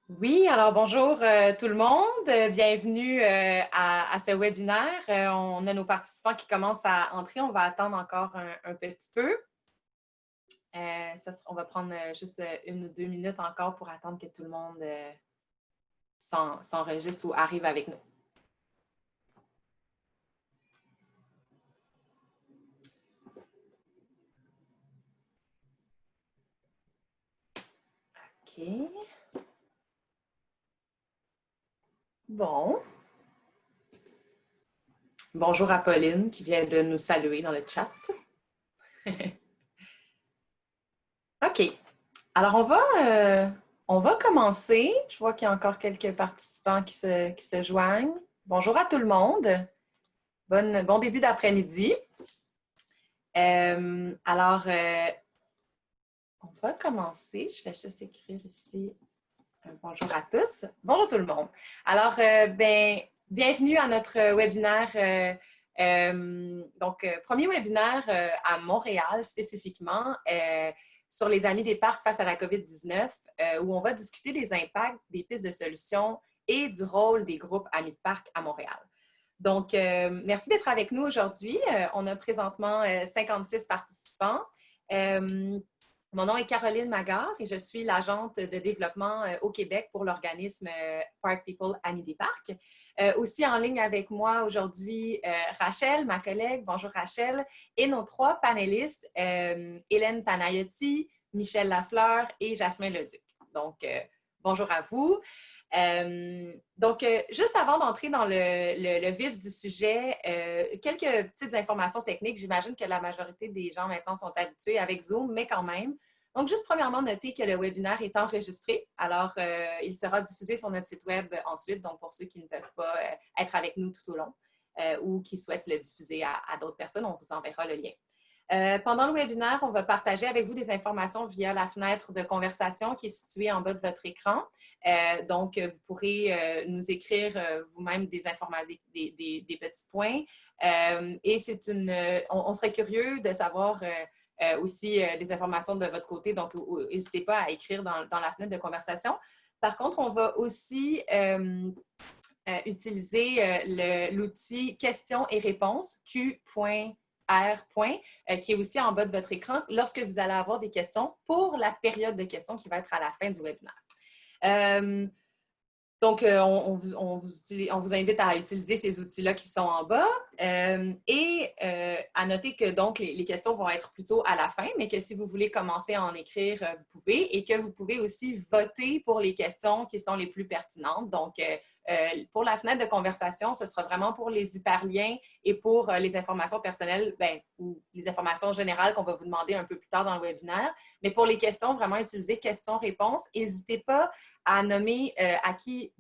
Oui, alors bonjour tout le monde. Bienvenue à ce webinaire. On a nos participants qui commencent à entrer. On va attendre encore un petit peu. On va prendre juste 1 ou 2 minutes encore pour attendre que tout le monde s'enregistre ou arrive avec nous. OK. Bon. Bonjour à Pauline qui vient de nous saluer dans le chat. OK. Alors, on va commencer. Je vois qu'il y a encore quelques participants qui se joignent. Bonjour à tout le monde. Bon début d'après-midi. On va commencer. Je vais juste écrire ici un bonjour à tous. Bonjour tout le monde. Alors, bienvenue à notre webinaire. Premier webinaire à Montréal spécifiquement sur les Amis des parcs face à la COVID-19, où on va discuter des impacts, des pistes de solutions et du rôle des groupes Amis de parcs à Montréal. Donc, merci d'être avec nous aujourd'hui. On a présentement 56 participants. Mon nom est Caroline Magard et je suis l'agente de développement au Québec pour l'organisme Park People Amis des parcs. Aussi en ligne avec moi aujourd'hui, Rachel, ma collègue. Bonjour Rachel. Et nos 3 panélistes, Hélène Panayotti, Michel Lafleur et Jasmin Leduc. Donc, bonjour à vous. Juste avant d'entrer dans le vif du sujet, quelques petites informations techniques. J'imagine que la majorité des gens maintenant sont habitués avec Zoom, mais quand même. Donc, juste premièrement, notez que le webinaire est enregistré. Alors, il sera diffusé sur notre site web ensuite, donc pour ceux qui ne peuvent pas être avec nous tout au long ou qui souhaitent le diffuser à d'autres personnes, on vous enverra le lien. Pendant le webinaire, on va partager avec vous des informations via la fenêtre de conversation qui est située en bas de votre écran. Donc, vous pourrez nous écrire vous-même des informations, des petits points. Et on serait curieux de savoir aussi des informations de votre côté. Donc, n'hésitez pas à écrire dans la fenêtre de conversation. Par contre, on va aussi utiliser l'outil questions et réponses Q.R. Qui est aussi en bas de votre écran lorsque vous allez avoir des questions pour la période de questions qui va être à la fin du webinaire. On vous invite à utiliser ces outils-là qui sont en bas et à noter que donc les questions vont être plutôt à la fin, mais que si vous voulez commencer à en écrire, vous pouvez et que vous pouvez aussi voter pour les questions qui sont les plus pertinentes. Donc, pour la fenêtre de conversation, ce sera vraiment pour les hyperliens et pour les informations personnelles ou les informations générales qu'on va vous demander un peu plus tard dans le webinaire. Mais pour les questions, vraiment utiliser questions-réponses. N'hésitez pas à nommer qui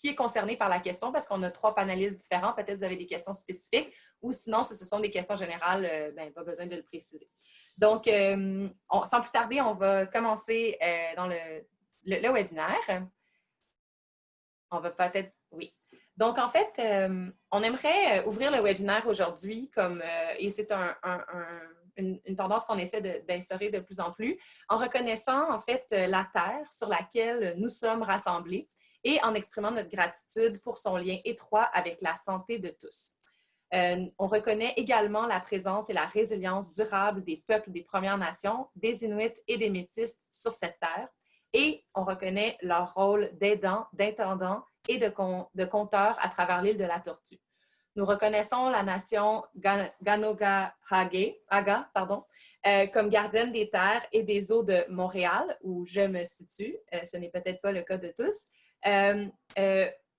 est concerné par la question parce qu'on a 3 panélistes différents. Peut-être que vous avez des questions spécifiques ou sinon, si ce sont des questions générales, pas besoin de le préciser. Donc, sans plus tarder, on va commencer dans le webinaire. On va peut-être... Oui. Donc, en fait, on aimerait ouvrir le webinaire aujourd'hui et c'est une tendance qu'on essaie d'instaurer de plus en plus, en reconnaissant en fait la terre sur laquelle nous sommes rassemblés et en exprimant notre gratitude pour son lien étroit avec la santé de tous. On reconnaît également la présence et la résilience durable des peuples des Premières Nations, des Inuits et des Métis sur cette terre et on reconnaît leur rôle d'aidants, d'intendants et de compteurs à travers l'île de la Tortue. Nous reconnaissons la nation Aga comme gardienne des terres et des eaux de Montréal, où je me situe, ce n'est peut-être pas le cas de tous,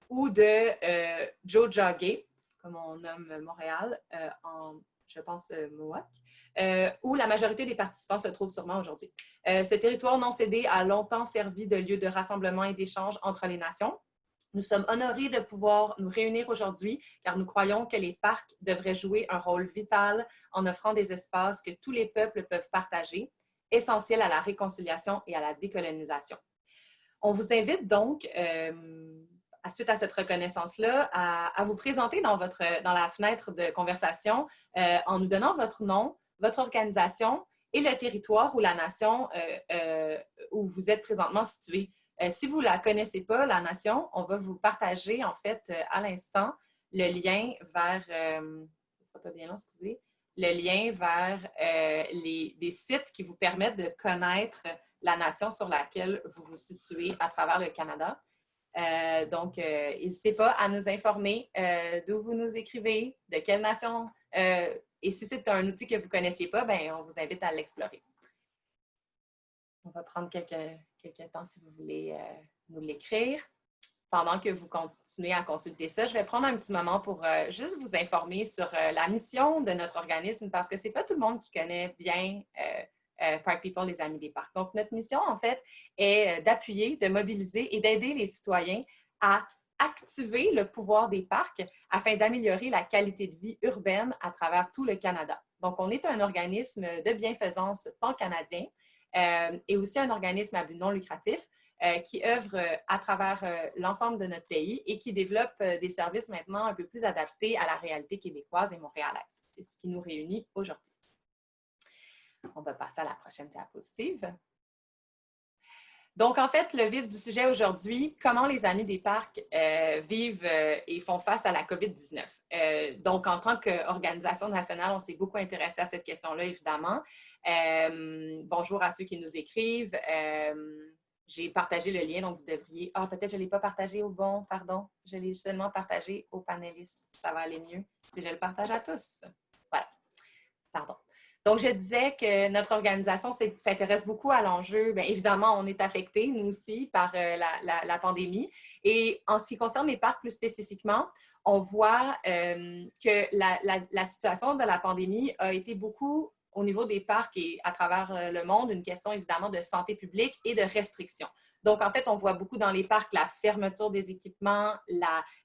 ou de Tiohtià:ke, comme on nomme Montréal, je pense, Mohawk, où la majorité des participants se trouvent sûrement aujourd'hui. Ce territoire non cédé a longtemps servi de lieu de rassemblement et d'échange entre les nations. Nous sommes honorés de pouvoir nous réunir aujourd'hui car nous croyons que les parcs devraient jouer un rôle vital en offrant des espaces que tous les peuples peuvent partager, essentiels à la réconciliation et à la décolonisation. On vous invite donc, suite à cette reconnaissance-là, à vous présenter dans la fenêtre de conversation en nous donnant votre nom, votre organisation et le territoire ou la nation où vous êtes présentement situé. Si vous ne la connaissez pas, la Nation, on va vous partager, en fait, à l'instant, le lien vers, ce sera pas bien long, excusez, le lien vers des sites qui vous permettent de connaître la nation sur laquelle vous vous situez à travers le Canada. Donc, n'hésitez pas à nous informer d'où vous nous écrivez, de quelle nation. Et si c'est un outil que vous ne connaissiez pas, bien, on vous invite à l'explorer. On va prendre quelques temps si vous voulez nous l'écrire. Pendant que vous continuez à consulter ça, je vais prendre un petit moment pour juste vous informer sur la mission de notre organisme parce que ce n'est pas tout le monde qui connaît bien Park People, les Amis des Parcs. Donc, notre mission, en fait, est d'appuyer, de mobiliser et d'aider les citoyens à activer le pouvoir des parcs afin d'améliorer la qualité de vie urbaine à travers tout le Canada. Donc, on est un organisme de bienfaisance pan-canadien et aussi un organisme à but non lucratif qui œuvre à travers l'ensemble de notre pays et qui développe des services maintenant un peu plus adaptés à la réalité québécoise et montréalaise. C'est ce qui nous réunit aujourd'hui. On va passer à la prochaine diapositive. Donc, en fait, le vif du sujet aujourd'hui, comment les Amis des Parcs vivent et font face à la COVID-19. Donc, en tant qu'organisation nationale, on s'est beaucoup intéressé à cette question-là, évidemment. Bonjour à ceux qui nous écrivent. J'ai partagé le lien, donc vous devriez... Ah, peut-être que je ne l'ai pas partagé au bon, pardon. Je l'ai seulement partagé aux panélistes. Ça va aller mieux si je le partage à tous. Voilà. Pardon. Donc, je disais que notre organisation s'intéresse beaucoup à l'enjeu. Bien, évidemment, on est affecté, nous aussi, par la pandémie. Et en ce qui concerne les parcs plus spécifiquement, on voit que la situation de la pandémie a été beaucoup au niveau des parcs et à travers le monde, une question évidemment de santé publique et de restriction. Donc, en fait, on voit beaucoup dans les parcs la fermeture des équipements,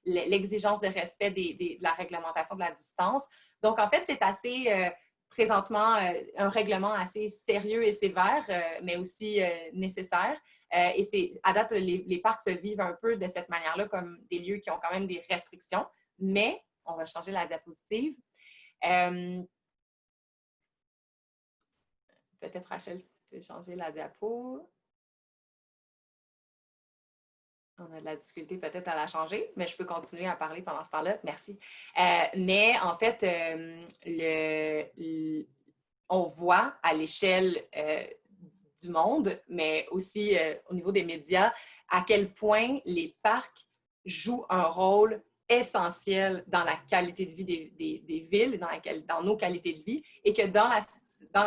l'exigence de respect de la réglementation de la distance. Donc, en fait, c'est assez... présentement, un règlement assez sérieux et sévère, mais aussi nécessaire. Et à date, les parcs se vivent un peu de cette manière-là, comme des lieux qui ont quand même des restrictions. Mais, on va changer la diapositive. Peut-être, Rachel, si tu peux changer la diapo. On a de la difficulté peut-être à la changer, mais je peux continuer à parler pendant ce temps-là. Merci. Mais en fait, on voit à l'échelle du monde, mais aussi au niveau des médias, à quel point les parcs jouent un rôle essentiel dans la qualité de vie des villes, dans nos qualités de vie, et que dans la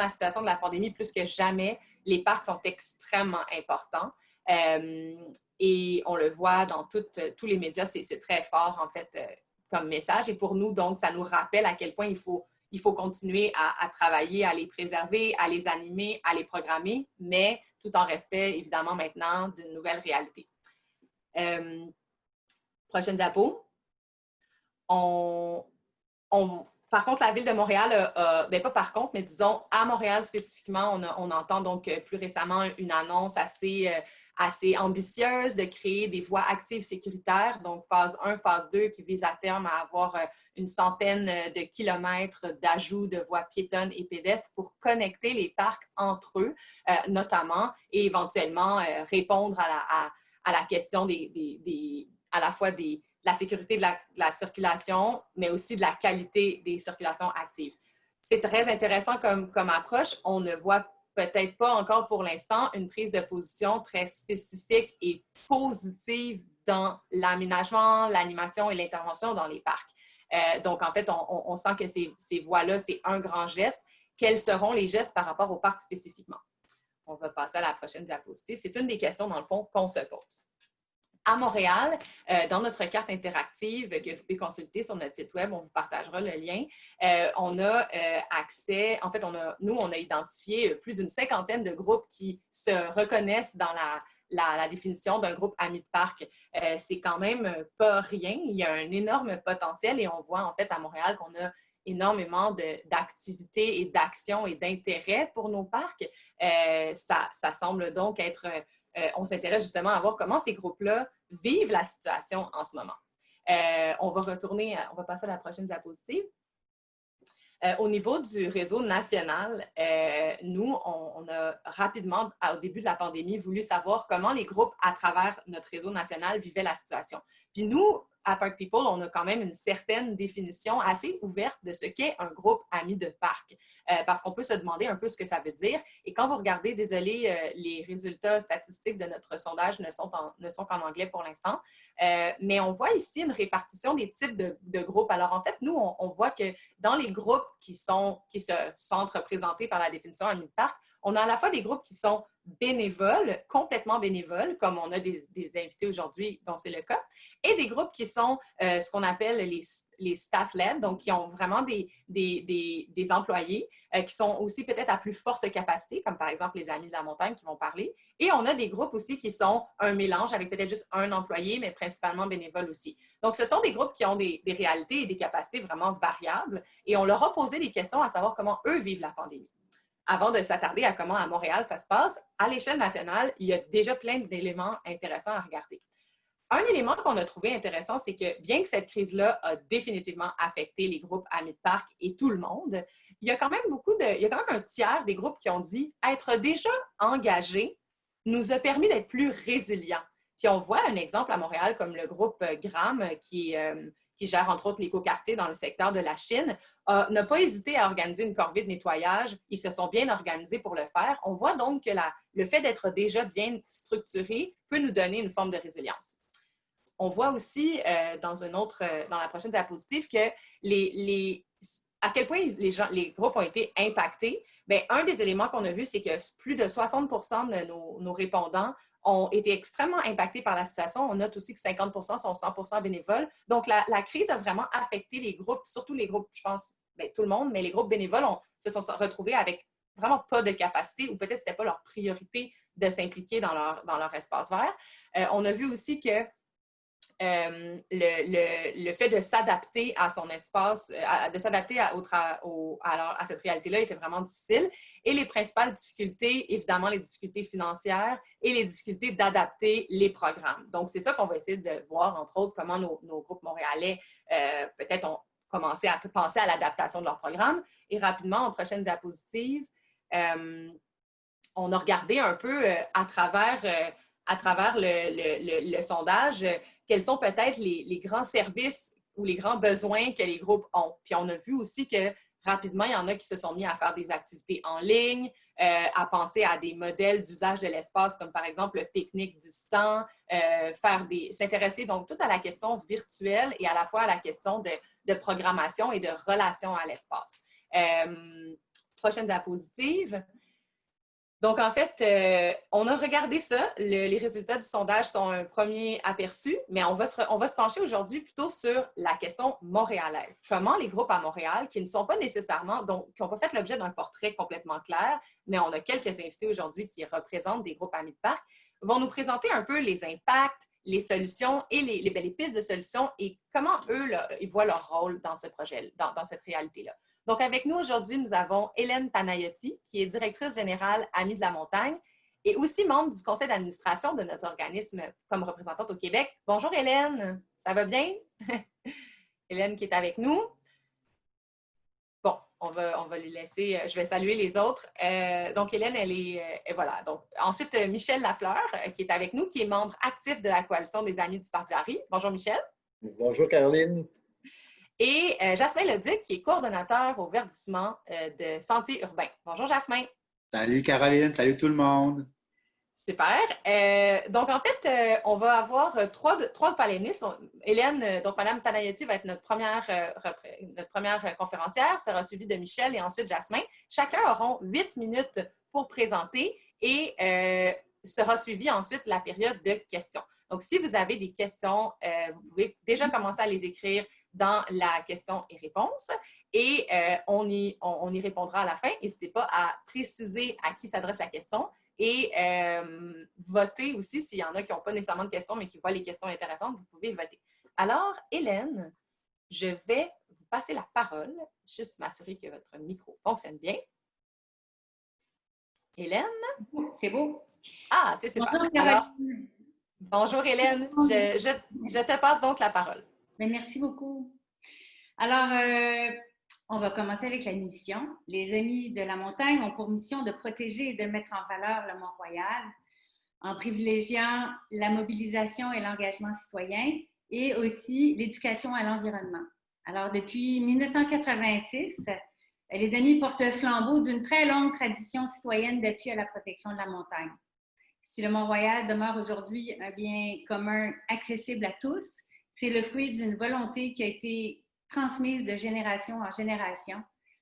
situation de la pandémie, plus que jamais, les parcs sont extrêmement importants. Et on le voit dans tous les médias, c'est très fort, en fait, comme message. Et pour nous, donc, ça nous rappelle à quel point il faut continuer à travailler, à les préserver, à les animer, à les programmer, mais tout en respect, évidemment, maintenant, d'une nouvelle réalité. Prochaine diapo. Par contre, la Ville de Montréal, bien pas par contre, mais disons, à Montréal spécifiquement, on entend donc plus récemment une annonce assez ambitieuse de créer des voies actives sécuritaires, donc phase 1, phase 2, qui vise à terme à avoir une centaine de kilomètres d'ajout de voies piétonnes et pédestres pour connecter les parcs entre eux, notamment, et éventuellement répondre à la question à la fois de la sécurité de la circulation, mais aussi de la qualité des circulations actives. C'est très intéressant comme approche. On ne voit peut-être pas encore pour l'instant une prise de position très spécifique et positive dans l'aménagement, l'animation et l'intervention dans les parcs. Donc, en fait, on sent que ces voies-là, c'est un grand geste. Quels seront les gestes par rapport aux parcs spécifiquement? On va passer à la prochaine diapositive. C'est une des questions, dans le fond, qu'on se pose. À Montréal, dans notre carte interactive que vous pouvez consulter sur notre site web, on vous partagera le lien, on a accès, en fait, on a identifié plus d'une cinquantaine de groupes qui se reconnaissent dans la définition d'un groupe Amis de Parc. C'est quand même pas rien, il y a un énorme potentiel et on voit en fait à Montréal qu'on a énormément d'activités et d'actions et d'intérêts pour nos parcs. Ça semble donc être... on s'intéresse justement à voir comment ces groupes-là vivent la situation en ce moment. On va passer à la prochaine diapositive. Au niveau du réseau national, nous, on a rapidement, au début de la pandémie, voulu savoir comment les groupes à travers notre réseau national vivaient la situation. Puis nous, à Park People, on a quand même une certaine définition assez ouverte de ce qu'est un groupe ami de parc, parce qu'on peut se demander un peu ce que ça veut dire. Et quand vous regardez, désolé, les résultats statistiques de notre sondage ne sont qu'en anglais pour l'instant, mais on voit ici une répartition des types de groupes. Alors, en fait, nous, on voit que dans les groupes qui se sentent représentés par la définition ami de parc, on a à la fois des groupes qui sont bénévoles, complètement bénévoles, comme on a des invités aujourd'hui dont c'est le cas, et des groupes qui sont ce qu'on appelle les staff-led, donc qui ont vraiment des employés qui sont aussi peut-être à plus forte capacité, comme par exemple les Amis de la montagne qui vont parler. Et on a des groupes aussi qui sont un mélange avec peut-être juste un employé, mais principalement bénévole aussi. Donc, ce sont des groupes qui ont des réalités et des capacités vraiment variables et on leur a posé des questions à savoir comment eux vivent la pandémie. Avant de s'attarder à comment à Montréal ça se passe, à l'échelle nationale, il y a déjà plein d'éléments intéressants à regarder. Un élément qu'on a trouvé intéressant, c'est que bien que cette crise-là a définitivement affecté les groupes amis de parc et tout le monde, il y a quand même un tiers des groupes qui ont dit être déjà engagés nous a permis d'être plus résilients. Puis on voit un exemple à Montréal comme le groupe GRAM qui gère entre autres l'écoquartier dans le secteur de la Chine, n'a pas hésité à organiser une corvée de nettoyage. Ils se sont bien organisés pour le faire. On voit donc que le fait d'être déjà bien structuré peut nous donner une forme de résilience. On voit aussi dans la prochaine diapositive que à quel point les groupes ont été impactés. Bien, un des éléments qu'on a vu, c'est que plus de 60 de nos répondants ont été extrêmement impactés par la situation. On note aussi que 50 sont 100 bénévoles. Donc, la crise a vraiment affecté les groupes, surtout les groupes, je pense, bien, tout le monde, mais les groupes bénévoles se sont retrouvés avec vraiment pas de capacité ou peut-être que ce n'était pas leur priorité de s'impliquer dans leur espace vert. On a vu aussi que le fait de s'adapter à son espace, de s'adapter à cette réalité-là était vraiment difficile. Et les principales difficultés, évidemment, les difficultés financières et les difficultés d'adapter les programmes. Donc, c'est ça qu'on va essayer de voir, entre autres, comment nos groupes montréalais peut-être ont commencé à penser à l'adaptation de leurs programmes. Et rapidement, en prochaine diapositive, on a regardé un peu à travers le sondage quels sont peut-être les grands services ou les grands besoins que les groupes ont. Puis on a vu aussi que rapidement, il y en a qui se sont mis à faire des activités en ligne, à penser à des modèles d'usage de l'espace, comme par exemple le pique-nique distant, s'intéresser donc tout à la question virtuelle et à la fois à la question de programmation et de relation à l'espace. Prochaine diapositive. Donc, en fait, on a regardé ça. Les résultats du sondage sont un premier aperçu, mais on va se pencher aujourd'hui plutôt sur la question montréalaise. Comment les groupes à Montréal, qui ne sont pas nécessairement, donc qui n'ont pas fait l'objet d'un portrait complètement clair, mais on a quelques invités aujourd'hui qui représentent des groupes amis de parc, vont nous présenter un peu les impacts, les solutions et les pistes de solutions et comment eux, là, ils voient leur rôle dans ce projet, dans cette réalité-là. Donc, avec nous aujourd'hui, nous avons Hélène Panayotti, qui est directrice générale Amis de la montagne et aussi membre du conseil d'administration de notre organisme comme représentante au Québec. Bonjour Hélène, ça va bien? Hélène qui est avec nous. Bon, on va lui laisser, je vais saluer les autres. Donc, Hélène, elle est, voilà. Donc, ensuite, Michel Lafleur, qui est avec nous, qui est membre actif de la coalition des Amis du Parc Jarry. Bonjour Michel. Bonjour Caroline. Et Jasmin Leduc, qui est coordonnateur au verdissement de Sentiers urbains. Bonjour Jasmin. Salut Caroline, salut tout le monde. Super. Donc, en fait, on va avoir trois panélistes. Hélène, donc Mme Panayotti va être notre première conférencière, sera suivie de Michel et ensuite Jasmin. Chacun auront 8 minutes pour présenter et sera suivie ensuite la période de questions. Donc, si vous avez des questions, vous pouvez déjà commencer à les écrire dans la question et réponse et on y répondra à la fin. N'hésitez pas à préciser à qui s'adresse la question et voter aussi s'il y en a qui n'ont pas nécessairement de questions mais qui voient les questions intéressantes, vous pouvez voter. Alors, Hélène, je vais vous passer la parole, juste m'assurer que votre micro fonctionne bien. Hélène? C'est beau. Ah, c'est super. Alors, bonjour Hélène, je te passe donc la parole. Bien, merci beaucoup. Alors, On va commencer avec la mission. Les Amis de la montagne ont pour mission de protéger et de mettre en valeur le Mont-Royal en privilégiant la mobilisation et l'engagement citoyen et aussi l'éducation à l'environnement. Alors, depuis 1986, les Amis portent le flambeau d'une très longue tradition citoyenne d'appui à la protection de la montagne. Si le Mont-Royal demeure aujourd'hui un bien commun accessible à tous, c'est le fruit d'une volonté qui a été transmise de génération en génération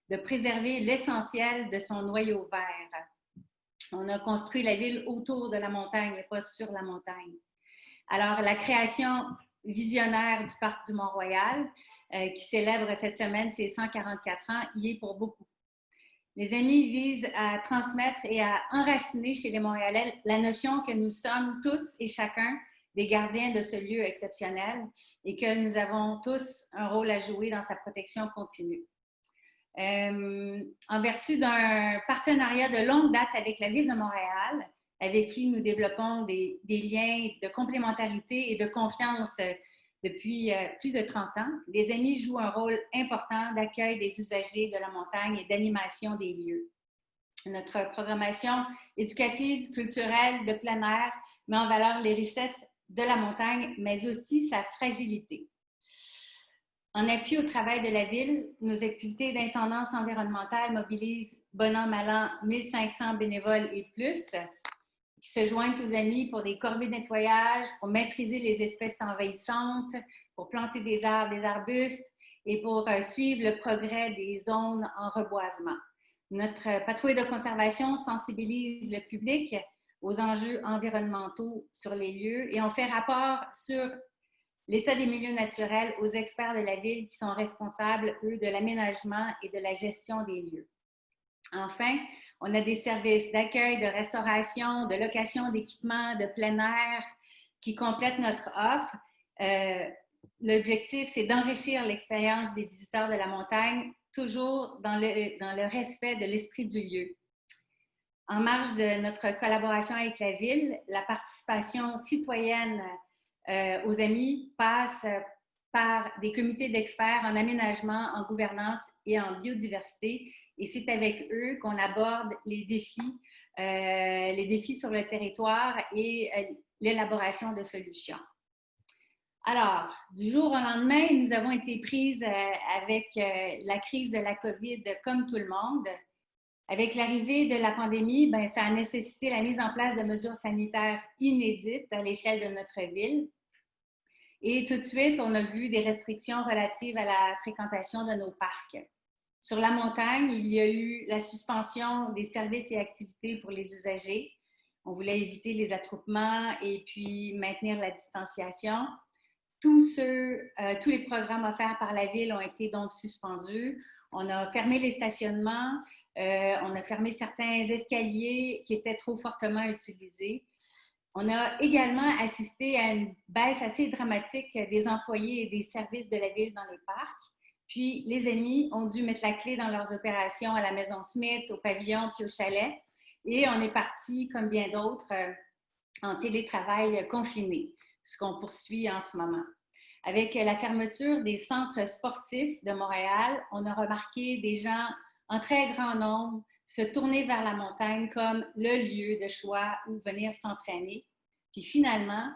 de préserver l'essentiel de son noyau vert. On a construit la ville autour de la montagne et pas sur la montagne. Alors, la création visionnaire du Parc du Mont-Royal, qui célèbre cette semaine ses 144 ans, y est pour beaucoup. Les Amis visent à transmettre et à enraciner chez les Montréalais la notion que nous sommes tous et chacun des gardiens de ce lieu exceptionnel et que nous avons tous un rôle à jouer dans sa protection continue. En vertu d'un partenariat de longue date avec la Ville de Montréal, avec qui nous développons des liens de complémentarité et de confiance depuis plus de 30 ans, les Amis jouent un rôle important d'accueil des usagers de la montagne et d'animation des lieux. Notre programmation éducative, culturelle, de plein air met en valeur les richesses de la montagne, mais aussi sa fragilité. En appui au travail de la Ville, nos activités d'intendance environnementale mobilisent, bon an, mal an, 1500 bénévoles et plus, qui se joignent aux Amis pour des corvées de nettoyage, pour maîtriser les espèces envahissantes, pour planter des arbres, des arbustes et pour suivre le progrès des zones en reboisement. Notre patrouille de conservation sensibilise le public aux enjeux environnementaux sur les lieux et on fait rapport sur l'état des milieux naturels aux experts de la Ville qui sont responsables, eux, de l'aménagement et de la gestion des lieux. Enfin, on a des services d'accueil, de restauration, de location d'équipements de plein air qui complètent notre offre. L'objectif, c'est d'enrichir l'expérience des visiteurs de la montagne, toujours dans le respect de l'esprit du lieu. En marge de notre collaboration avec la Ville, la participation citoyenne aux Amis passe par des comités d'experts en aménagement, en gouvernance et en biodiversité. Et c'est avec eux qu'on aborde les défis sur le territoire et l'élaboration de solutions. Alors, du jour au lendemain, nous avons été prises avec la crise de la COVID comme tout le monde. Avec l'arrivée de la pandémie, ça a nécessité la mise en place de mesures sanitaires inédites à l'échelle de notre ville. Et tout de suite, on a vu des restrictions relatives à la fréquentation de nos parcs. Sur la montagne, il y a eu la suspension des services et activités pour les usagers. On voulait éviter les attroupements et puis maintenir la distanciation. Tous les programmes offerts par la Ville ont été donc suspendus. On a fermé les stationnements, on a fermé certains escaliers qui étaient trop fortement utilisés. On a également assisté à une baisse assez dramatique des employés et des services de la Ville dans les parcs. Puis, les Amis ont dû mettre la clé dans leurs opérations à la Maison Smith, au pavillon puis au chalet. Et on est parti, comme bien d'autres, en télétravail confiné, ce qu'on poursuit en ce moment. Avec la fermeture des centres sportifs de Montréal, on a remarqué des gens en très grand nombre se tourner vers la montagne comme le lieu de choix où venir s'entraîner. Puis finalement,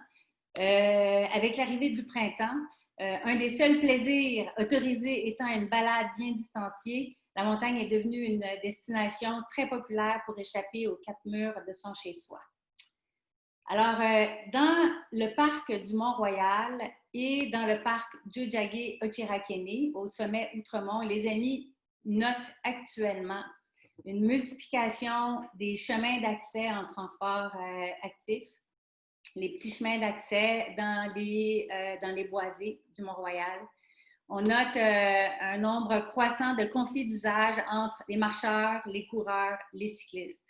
avec l'arrivée du printemps, un des seuls plaisirs autorisés étant une balade bien distanciée, la montagne est devenue une destination très populaire pour échapper aux quatre murs de son chez-soi. Alors, dans le parc du Mont-Royal et dans le parc Tiohtià:ke au sommet Outremont, les Amis notent actuellement une multiplication des chemins d'accès en transport actif, les petits chemins d'accès dans les boisés du Mont-Royal. On note un nombre croissant de conflits d'usage entre les marcheurs, les coureurs, les cyclistes.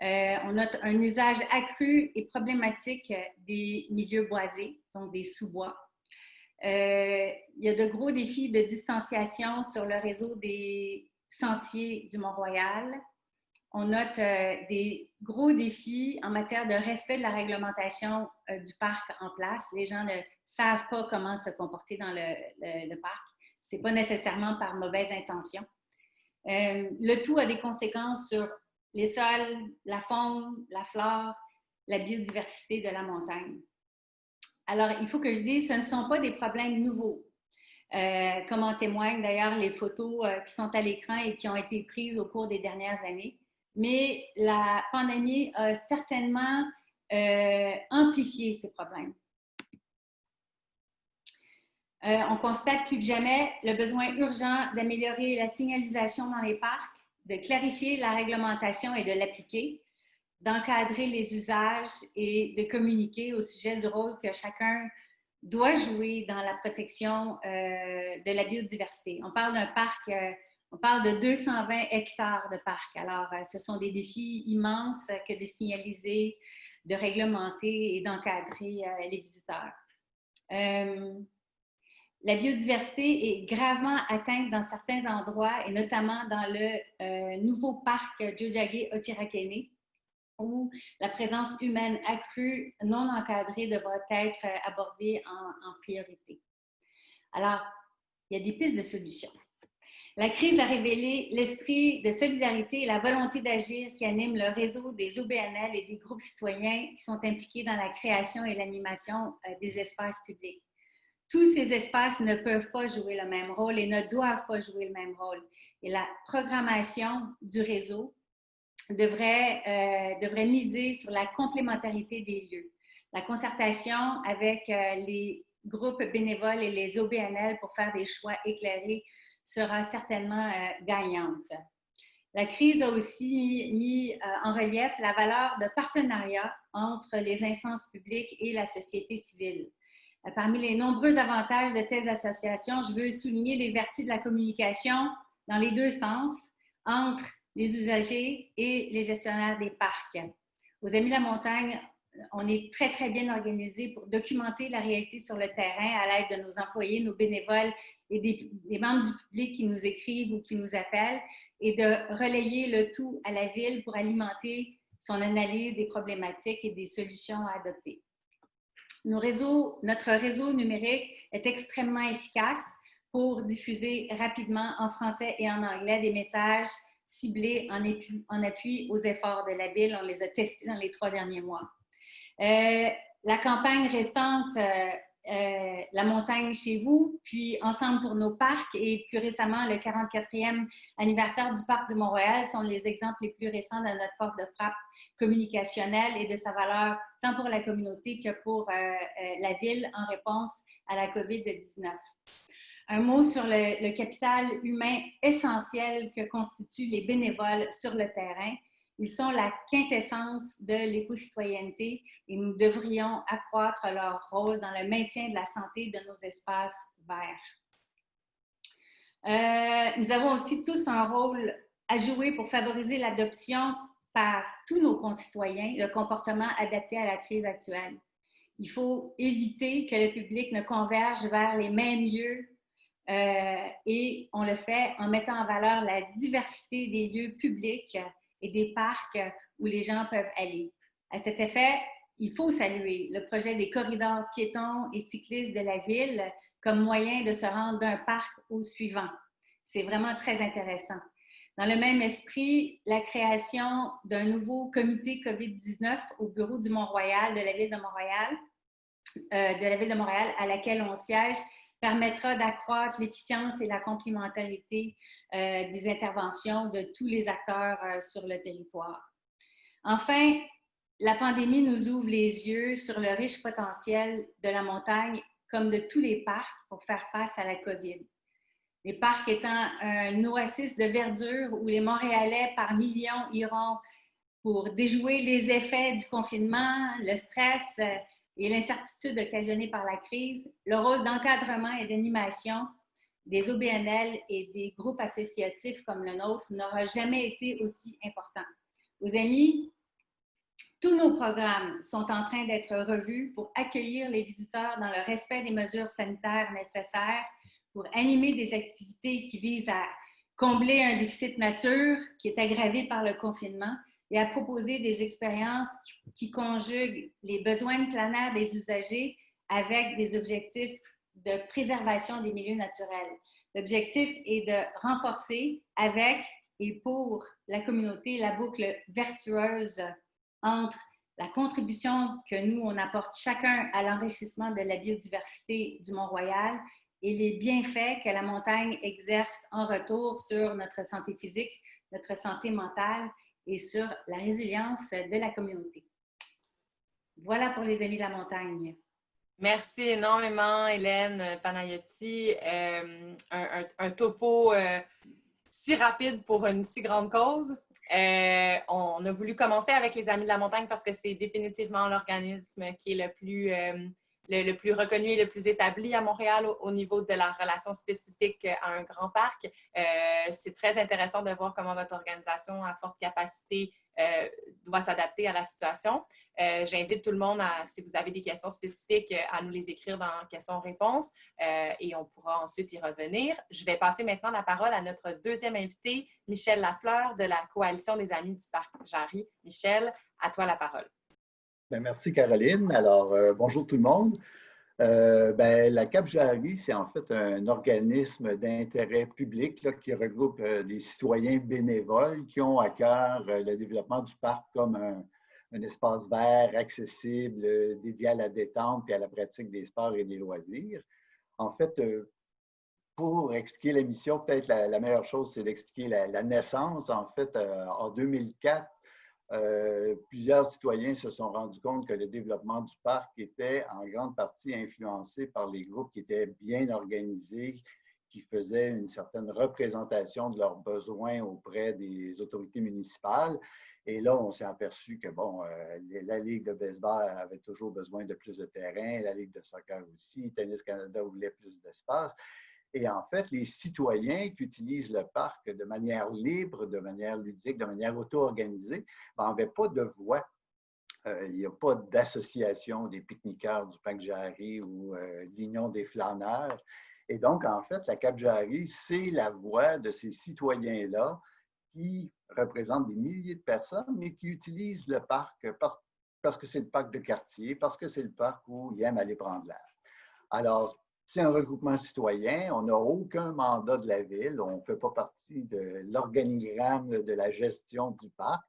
On note un usage accru et problématique des milieux boisés, donc des sous-bois. Il y a de gros défis de distanciation sur le réseau des sentiers du Mont-Royal. On note des gros défis en matière de respect de la réglementation du parc en place. Les gens ne savent pas comment se comporter dans le parc. Ce n'est pas nécessairement par mauvaise intention. Le tout a des conséquences sur les sols, la faune, la flore, la biodiversité de la montagne. Alors, il faut que je dise, ce ne sont pas des problèmes nouveaux, comme en témoignent d'ailleurs les photos qui sont à l'écran et qui ont été prises au cours des dernières années. Mais la pandémie a certainement amplifié ces problèmes. On constate plus que jamais le besoin urgent d'améliorer la signalisation dans les parcs, de clarifier la réglementation et de l'appliquer, d'encadrer les usages et de communiquer au sujet du rôle que chacun doit jouer dans la protection de la biodiversité. On parle d'un parc, on parle de 220 hectares de parc. Alors, ce sont des défis immenses que de signaliser, de réglementer et d'encadrer les visiteurs. La biodiversité est gravement atteinte dans certains endroits et notamment dans le nouveau parc Tiohtià:ke, où la présence humaine accrue, non encadrée, devra être abordée en priorité. Alors, il y a des pistes de solutions. La crise a révélé l'esprit de solidarité et la volonté d'agir qui anime le réseau des OBNL et des groupes citoyens qui sont impliqués dans la création et l'animation des espaces publics. Tous ces espaces ne peuvent pas jouer le même rôle et ne doivent pas jouer le même rôle. Et la programmation du réseau devrait miser sur la complémentarité des lieux. La concertation avec les groupes bénévoles et les OBNL pour faire des choix éclairés sera certainement gagnante. La crise a aussi mis en relief la valeur de partenariat entre les instances publiques et la société civile. Parmi les nombreux avantages de telles associations, je veux souligner les vertus de la communication dans les deux sens, entre les usagers et les gestionnaires des parcs. Aux Amis de la montagne, on est très, très bien organisés pour documenter la réalité sur le terrain à l'aide de nos employés, nos bénévoles et des membres du public qui nous écrivent ou qui nous appellent et de relayer le tout à la ville pour alimenter son analyse des problématiques et des solutions à adopter. Notre réseau numérique est extrêmement efficace pour diffuser rapidement en français et en anglais des messages ciblés en appui aux efforts de la ville. On les a testés dans les 3 derniers mois. La campagne récente, La montagne chez vous, puis Ensemble pour nos parcs et plus récemment le 44e anniversaire du Parc de Montréal sont les exemples les plus récents de notre force de frappe communicationnelle et de sa valeur tant pour la communauté que pour la ville en réponse à la COVID-19. Un mot sur le capital humain essentiel que constituent les bénévoles sur le terrain. Ils sont la quintessence de l'éco-citoyenneté et nous devrions accroître leur rôle dans le maintien de la santé de nos espaces verts. Nous avons aussi tous un rôle à jouer pour favoriser l'adoption par tous nos concitoyens de comportements adaptés à la crise actuelle. Il faut éviter que le public ne converge vers les mêmes lieux et on le fait en mettant en valeur la diversité des lieux publics et des parcs où les gens peuvent aller. À cet effet, il faut saluer le projet des corridors piétons et cyclistes de la ville comme moyen de se rendre d'un parc au suivant. C'est vraiment très intéressant. Dans le même esprit, la création d'un nouveau comité COVID-19 au bureau du Mont-Royal, de la Ville de Montréal, à laquelle on siège, permettra d'accroître l'efficience et la complémentarité des interventions de tous les acteurs sur le territoire. Enfin, la pandémie nous ouvre les yeux sur le riche potentiel de la montagne comme de tous les parcs pour faire face à la COVID. Les parcs étant un oasis de verdure où les Montréalais par millions iront pour déjouer les effets du confinement, le stress et l'incertitude occasionnée par la crise, le rôle d'encadrement et d'animation des OBNL et des groupes associatifs comme le nôtre n'aura jamais été aussi important. Aux amis, tous nos programmes sont en train d'être revus pour accueillir les visiteurs dans le respect des mesures sanitaires nécessaires, pour animer des activités qui visent à combler un déficit nature qui est aggravé par le confinement et à proposer des expériences qui conjuguent les besoins planaires des usagers avec des objectifs de préservation des milieux naturels. L'objectif est de renforcer avec et pour la communauté la boucle vertueuse entre la contribution que nous, on apporte chacun à l'enrichissement de la biodiversité du Mont-Royal et les bienfaits que la montagne exerce en retour sur notre santé physique, notre santé mentale et sur la résilience de la communauté. Voilà pour les amis de la montagne. Merci énormément, Hélène Panayotti. Un topo si rapide pour une si grande cause. On a voulu commencer avec les Amis de la montagne parce que c'est définitivement l'organisme qui est le plus reconnu et le plus établi à Montréal au niveau de la relation spécifique à un grand parc. C'est très intéressant de voir comment votre organisation à forte capacité doit s'adapter à la situation. J'invite tout le monde, si vous avez des questions spécifiques, à nous les écrire dans questions-réponses et on pourra ensuite y revenir. Je vais passer maintenant la parole à notre deuxième invité, Michel Lafleur de la Coalition des Amis du Parc Jarry. Michel, à toi la parole. Bien, merci Caroline. Alors, bonjour tout le monde. La CAP Jarry, c'est en fait un organisme d'intérêt public là, qui regroupe des citoyens bénévoles qui ont à cœur le développement du parc comme un espace vert, accessible, dédié à la détente et à la pratique des sports et des loisirs. En fait, pour expliquer la mission, peut-être la meilleure chose, c'est d'expliquer la naissance. En fait, en 2004, plusieurs citoyens se sont rendus compte que le développement du parc était en grande partie influencé par les groupes qui étaient bien organisés, qui faisaient une certaine représentation de leurs besoins auprès des autorités municipales. Et là, on s'est aperçu que, la Ligue de baseball avait toujours besoin de plus de terrain, la Ligue de soccer aussi, Tennis Canada voulait plus d'espace. Et en fait, les citoyens qui utilisent le parc de manière libre, de manière ludique, de manière auto-organisée, n'avaient pas de voix. Il n'y a pas d'association des pique-niqueurs du parc Jarry ou l'Union des flâneurs. Et donc, en fait, la CAP Jarry, c'est la voix de ces citoyens-là qui représentent des milliers de personnes, mais qui utilisent le parc parce que c'est le parc de quartier, parce que c'est le parc où ils aiment aller prendre l'air. Alors, c'est un regroupement citoyen, on n'a aucun mandat de la ville, on ne fait pas partie de l'organigramme de la gestion du parc,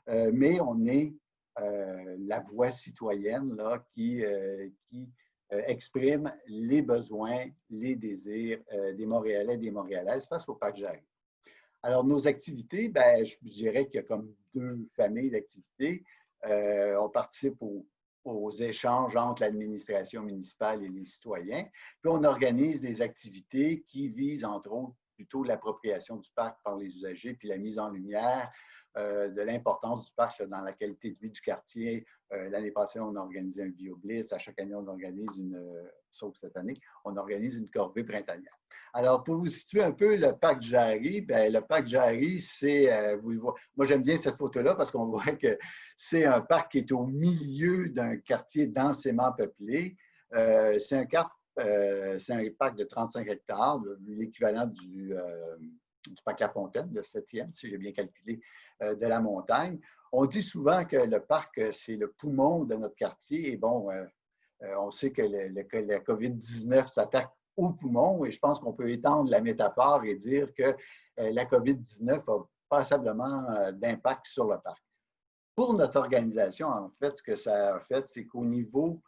mais on est la voix citoyenne là, qui exprime les besoins, les désirs des Montréalais et des Montréalaises face au parc Jarry. Alors, nos activités, je dirais qu'il y a comme deux familles d'activités. On participe aux échanges entre l'administration municipale et les citoyens. Puis on organise des activités qui visent, entre autres, plutôt l'appropriation du parc par les usagers, puis la mise en lumière de l'importance du parc dans la qualité de vie du quartier. L'année passée, on a organisé un BioBlitz. À chaque année, on organise sauf cette année, on organise une corvée printanière. Alors, pour vous situer un peu le parc Jarry, le parc Jarry, c'est, moi j'aime bien cette photo-là parce qu'on voit que c'est un parc qui est au milieu d'un quartier densément peuplé. C'est un parc de 35 hectares, l'équivalent du parc La Fontaine, le 7e, si j'ai bien calculé, de la montagne. On dit souvent que le parc, c'est le poumon de notre quartier. Et on sait que la COVID-19 s'attaque aux poumons et je pense qu'on peut étendre la métaphore et dire que la COVID-19 a passablement d'impact sur le parc. Pour notre organisation, en fait, ce que ça a fait, c'est qu'au niveau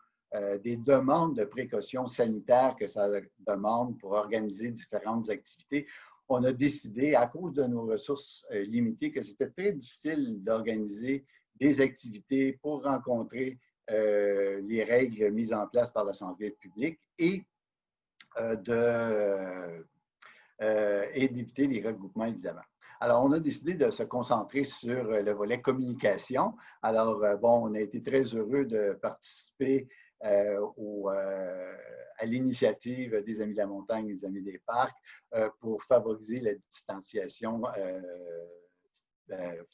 des demandes de précautions sanitaires que ça demande pour organiser différentes activités, on a décidé, à cause de nos ressources limitées, que c'était très difficile d'organiser des activités pour rencontrer les règles mises en place par la santé publique et d'éviter les regroupements, évidemment. Alors, on a décidé de se concentrer sur le volet communication. Alors, on a été très heureux de participer à l'initiative des Amis de la montagne et des Amis des parcs pour favoriser la distanciation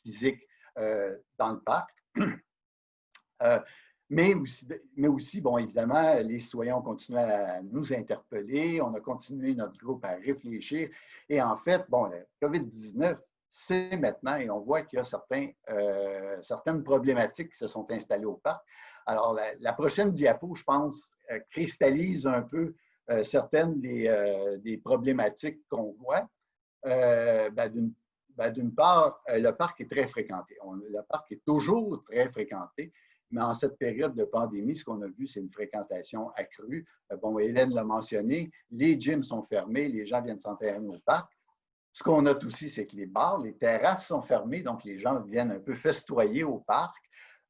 physique dans le parc. Mais aussi, évidemment, les citoyens ont continué à nous interpeller, on a continué notre groupe à réfléchir. Et en fait, la COVID-19, c'est maintenant, et on voit qu'il y a certaines problématiques qui se sont installées au parc. Alors, la prochaine diapo, je pense, cristallise un peu certaines des problématiques qu'on voit. D'une part, le parc est très fréquenté. Le parc est toujours très fréquenté, mais en cette période de pandémie, ce qu'on a vu, c'est une fréquentation accrue. Bon, Hélène l'a mentionné, les gyms sont fermés, les gens viennent s'entraîner au parc. Ce qu'on note aussi, c'est que les bars, les terrasses sont fermées, donc les gens viennent un peu festoyer au parc.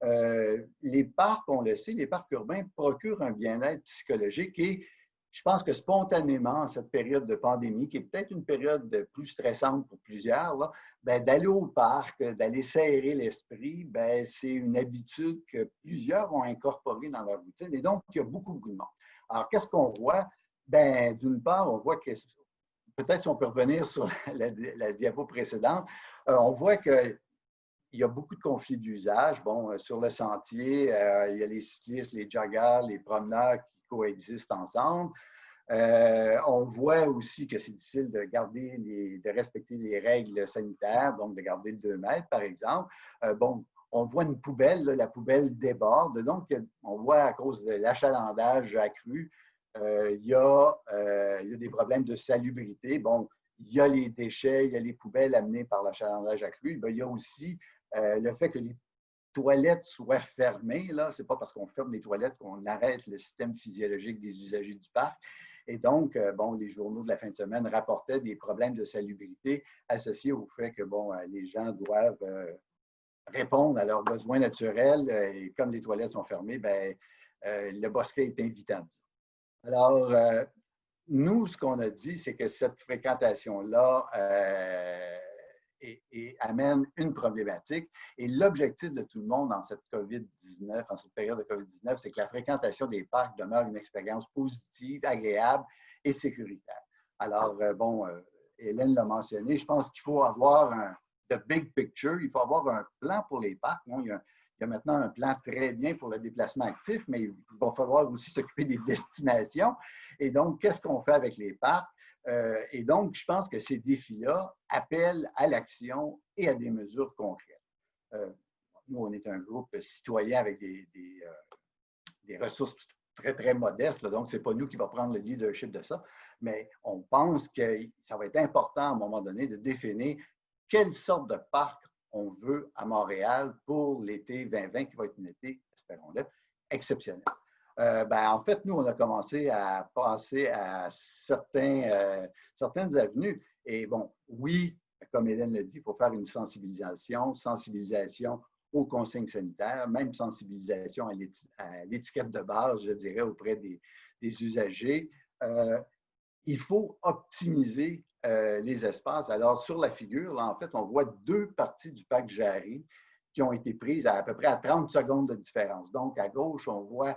Les parcs, on le sait, les parcs urbains procurent un bien-être psychologique et je pense que spontanément, en cette période de pandémie, qui est peut-être une période plus stressante pour plusieurs, là, d'aller au parc, d'aller s'aérer l'esprit, c'est une habitude que plusieurs ont incorporée dans leur routine. Et donc, il y a beaucoup, beaucoup de monde. Alors, qu'est-ce qu'on voit? D'une part, on voit que, peut-être si on peut revenir sur la diapo précédente, on voit qu'il y a beaucoup de conflits d'usage. Bon, sur le sentier, il y a les cyclistes, les joggers, les promeneurs qui coexistent ensemble. On voit aussi que c'est difficile de respecter les règles sanitaires, donc de garder le 2 mètres, par exemple. On voit une poubelle, là, la poubelle déborde. Donc, on voit à cause de l'achalandage accru, il y a des problèmes de salubrité. Bon, il y a les déchets, il y a les poubelles amenées par l'achalandage accru. Il y a aussi le fait que les toilettes soient fermées. Ce n'est pas parce qu'on ferme les toilettes qu'on arrête le système physiologique des usagers du parc. Et donc, les journaux de la fin de semaine rapportaient des problèmes de salubrité associés au fait que les gens doivent répondre à leurs besoins naturels. Et comme les toilettes sont fermées, le bosquet est invitant. Alors, nous, ce qu'on a dit, c'est que cette fréquentation-là amène une problématique. Et l'objectif de tout le monde dans cette COVID-19, en cette période de COVID-19, c'est que la fréquentation des parcs demeure une expérience positive, agréable et sécuritaire. Alors, Hélène l'a mentionné, je pense qu'il faut avoir the big picture, il faut avoir un plan pour les parcs. Bon, il y a maintenant un plan très bien pour le déplacement actif, mais il va falloir aussi s'occuper des destinations. Et donc, qu'est-ce qu'on fait avec les parcs? Et donc, je pense que ces défis-là appellent à l'action et à des mesures concrètes. Nous, on est un groupe citoyen avec des ressources très, très modestes, là, donc ce n'est pas nous qui va prendre le leadership de ça, mais on pense que ça va être important à un moment donné de définir quelle sorte de parc on veut à Montréal pour l'été 2020, qui va être un été, espérons-le, exceptionnel. En fait, nous, on a commencé à penser à certaines avenues. Et bon, oui, comme Hélène l'a dit, il faut faire une sensibilisation aux consignes sanitaires, même sensibilisation à l'étiquette de base, je dirais, auprès des usagers. Il faut optimiser les espaces. Alors, sur la figure, là, en fait, on voit 2 parties du parc Jarry qui ont été prises à peu près à 30 secondes de différence. Donc, à gauche, on voit